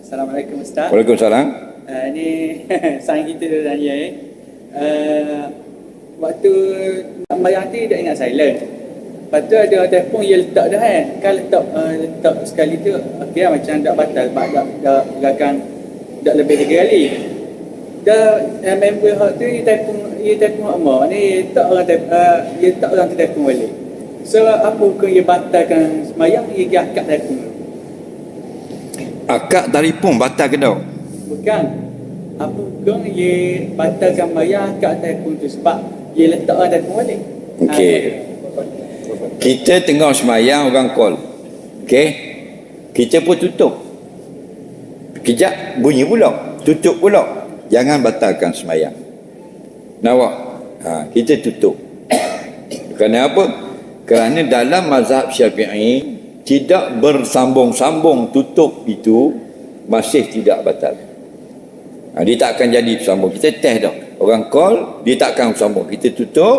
[SPEAKER 2] Assalamualaikum Ustaz.
[SPEAKER 1] Waalaikumsalam.
[SPEAKER 2] Ini sang kita tanya waktu mayang tu tak ingat silent. Lepas tu ada telefon dia letak dah kan. Kan letak sekali tu okey macam tak batal sebab dah akan dah lebih 3 kali. Dah member hak tu dia telefon mak ni tak orang dia tak orang tu telefon balik. So apa hukum dia batalkan semayang, dia akad telefon?
[SPEAKER 1] Akad telefon batal ke tak?
[SPEAKER 2] Bukan. Apa hukum dia batalkan semayang, akad telefon tu sebab dia letak orang telefon balik.
[SPEAKER 1] Okey. Kita tengah semayang, orang call. Okey. Kita pun tutup. Kejap bunyi pula, tutup pula. Jangan batalkan semayang. Nawak. Kita tutup. Kerana apa? Kerana dalam mazhab Syafi'i tidak bersambung-sambung tutup itu masih tidak batal. Dia tak akan jadi bersambung. Kita test dah. Orang call, dia tak akan bersambung. Kita tutup,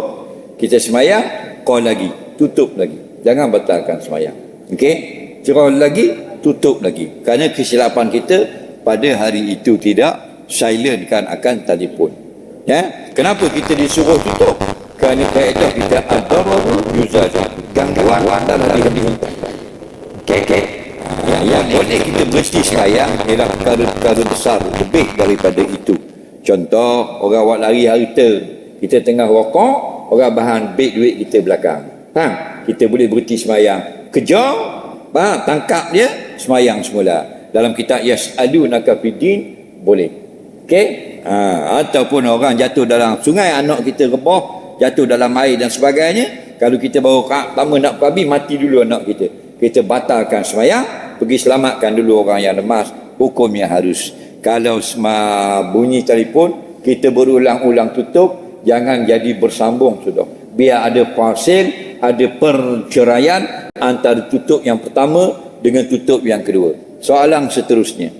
[SPEAKER 1] kita semayang, call lagi, tutup lagi. Jangan batalkan semayang. Okey? Call lagi, tutup lagi. Kerana kesilapan kita pada hari itu tidak silentkan akan telefon. Kenapa kita disuruh tutup? Kerana kaedah kita ad-dararu yuzal, gangguan dalam diri kita. Okey. Yang boleh kita berhenti semayang ialah perkara-perkara besar lebih daripada itu. Contoh, orang buat lari harta, kita tengah rokok, orang bahan beg duit kita belakang. Kita boleh berhenti semayang. Kejar, tangkap dia, semayang semula. Dalam kitab Yas'alunaka fiddin, boleh. Okey? Ataupun orang jatuh dalam sungai, anak kita rebah, jatuh dalam air dan sebagainya. Kalau kita baru pertama nak habis, mati dulu anak kita. Kita batalkan semayang, pergi selamatkan dulu orang yang lemas. Hukumnya harus. Kalau bunyi telefon, kita berulang-ulang tutup, jangan jadi bersambung sudah. Biar ada fasil, ada perceraian antara tutup yang pertama dengan tutup yang kedua. Soalan seterusnya.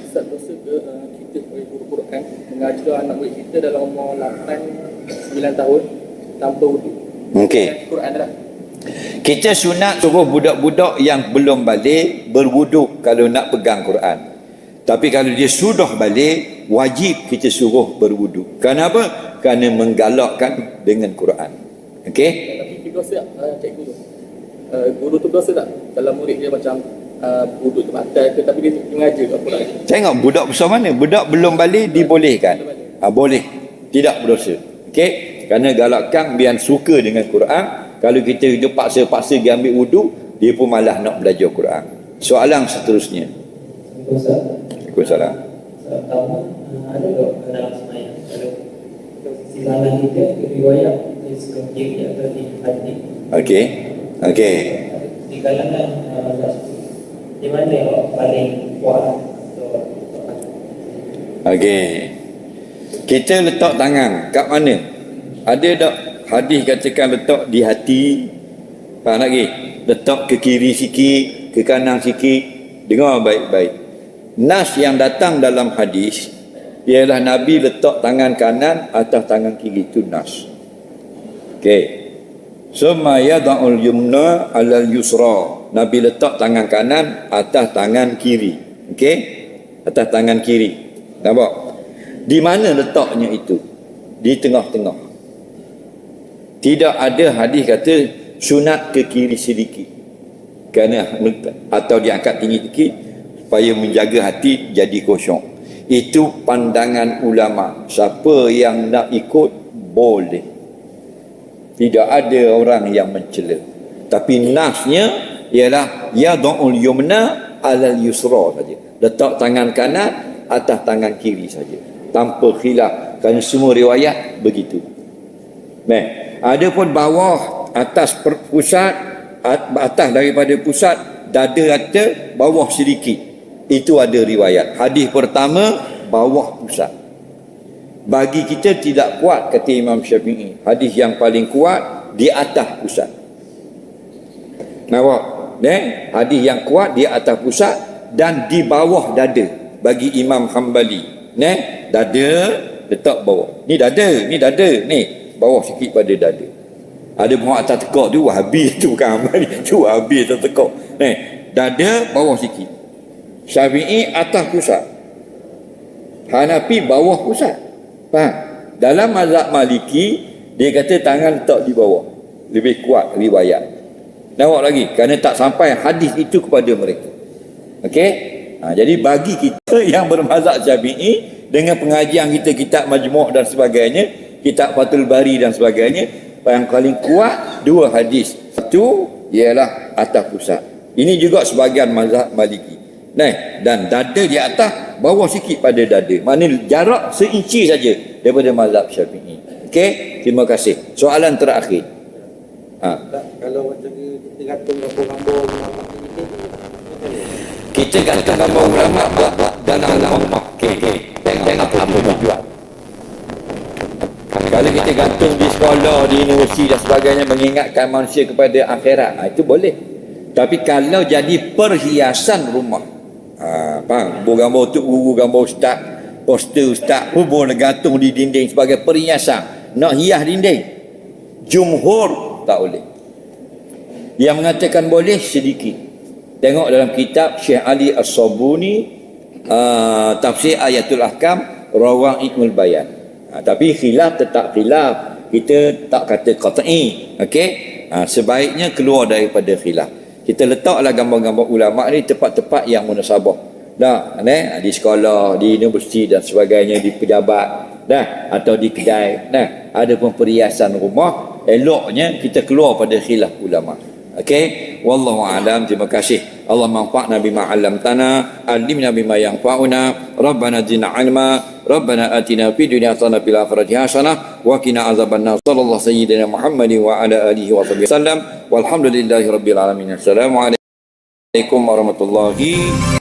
[SPEAKER 3] Ustaz, dosa ke kita buruk-buruk kan mengajar anak murid kita dalam umur 8-9 tahun tanpa wudu?
[SPEAKER 1] Okey.
[SPEAKER 3] Quran dah.
[SPEAKER 1] Kita sunat suruh budak-budak yang belum balik berwuduk kalau nak pegang Quran. Tapi kalau dia sudah balik, wajib kita suruh berwudu. Kenapa? Kerana menggalakkan dengan Quran. Okey?
[SPEAKER 3] Tapi kita rasa cikgu tu, guru tu rasa tak kalau murid dia macam wudu tu batal ke, tapi dia mengajar kat Quran?
[SPEAKER 1] Tengok budak besar mana? Budak belum balik dibolehkan. Boleh. Tidak berdosa. Okey? Kerana galakkan biar suka dengan Quran. Kalau kita hidup paksa-paksa dia ambil wudu, dia pun malah nak belajar Quran. Soalan seterusnya. Waalaikumsalam.
[SPEAKER 4] Pertama, ada tak dalam semayang kalau silangan kita riwayat di sebelah kiri atau di hati?
[SPEAKER 1] Okey. Okey.
[SPEAKER 4] Di kalangan di mana yang paling kuat atau
[SPEAKER 1] Okey. Kita letak tangan kat mana? Ada tak hadis katakan letak di hati? Faham lagi? Letak ke kiri sikit, ke kanan sikit. Dengar baik-baik. Nas yang datang dalam hadis ialah Nabi letak tangan kanan atas tangan kiri, itu nas. Okey. Summa yada'ul yumna 'alal yusra. Nabi letak tangan kanan atas tangan kiri. Okey? Atas tangan kiri. Nampak? Di mana letaknya itu? Di tengah-tengah. Tidak ada hadis kata sunat ke kiri sedikit. Kerana atau diangkat tinggi sikit supaya menjaga hati jadi kosong. Itu pandangan ulama. Siapa yang nak ikut boleh. Tidak ada orang yang mencela. Tapi nasnya ialah yad'ul yumna 'alal yusra saja. Letak tangan kanan atas tangan kiri saja. Tanpa khilaf. Kerana semua riwayat begitu. Ada pun bawah, atas pusat, atas daripada pusat, dada atas, bawah sedikit. Itu ada riwayat. Hadis pertama, bawah pusat. Bagi kita tidak kuat, kata Imam Syafi'i. Hadis yang paling kuat, di atas pusat. Nampak? Hadis yang kuat, di atas pusat dan di bawah dada. Bagi Imam Hanbali. Dada, letak bawah. Ni dada. Ni, bawah sikit pada dada. Ada pun atas tekak tu, Wahabi tu bukan Hanbali. Tu Wahabi atas tekak. Dada, bawah sikit. Syafi'i atas pusat, Hanafi bawah pusat. Faham? Dalam mazhab Maliki dia kata tangan letak di bawah, lebih kuat riwayat. Nampak lagi? Kerana tak sampai hadis itu kepada mereka. Okey? Jadi bagi kita yang bermazhab Syafi'i, dengan pengajian kita kitab Majmu' dan sebagainya, kitab Fathul Bari dan sebagainya, yang paling kuat dua hadis. Satu ialah atas pusat. Ini juga sebahagian mazhab Maliki. Dan dada di atas, bawah sikit pada dada. Maknanya jarak seinci saja daripada mazhab Syafi'i. Okey, terima kasih. Soalan terakhir.
[SPEAKER 5] Kalau macam ni kita gantung gambar-gambar
[SPEAKER 1] Kita gantung gambar ulama dalam rumah. Okey. Tengok apa tujuan. Kalau kita gantung di sekolah, di universiti dan sebagainya, mengingatkan manusia kepada akhirat, itu boleh. Tapi kalau jadi perhiasan rumah, faham? Gambar tu guru, gambar ustaz, poster ustaz, boleh gantung di dinding sebagai perhiasan. Nak hias dinding, jumhur tak boleh. Yang mengatakan boleh sedikit. Tengok dalam kitab Syekh Ali As-Sabuni, tafsir Ayatul Ahkam, Rawai'ul Bayan. Tapi khilaf tetap khilaf. Kita tak kata qat'i. Okey? Sebaiknya keluar daripada khilaf. Kita letaklah gambar-gambar ulama ni tempat-tempat yang munasabah. Di sekolah, di universiti dan sebagainya, di pejabat, atau di kedai. Ada pun perhiasan rumah, eloknya kita keluar pada khilaf ulama. Okey, wallahu a'lam. Terima kasih. Allah manfa'na bima 'allamtana, 'allimna bima yanfa'una, rabbana zidna 'ilma, rabbana atina fid dunya hasanah fil akhirati hasanah wa qina azabannar. Sallallahu sayyidina Muhammadin wa ala alihi wa sahbihi wasallam. Walhamdulillahirabbil alamin. Assalamualaikum warahmatullahi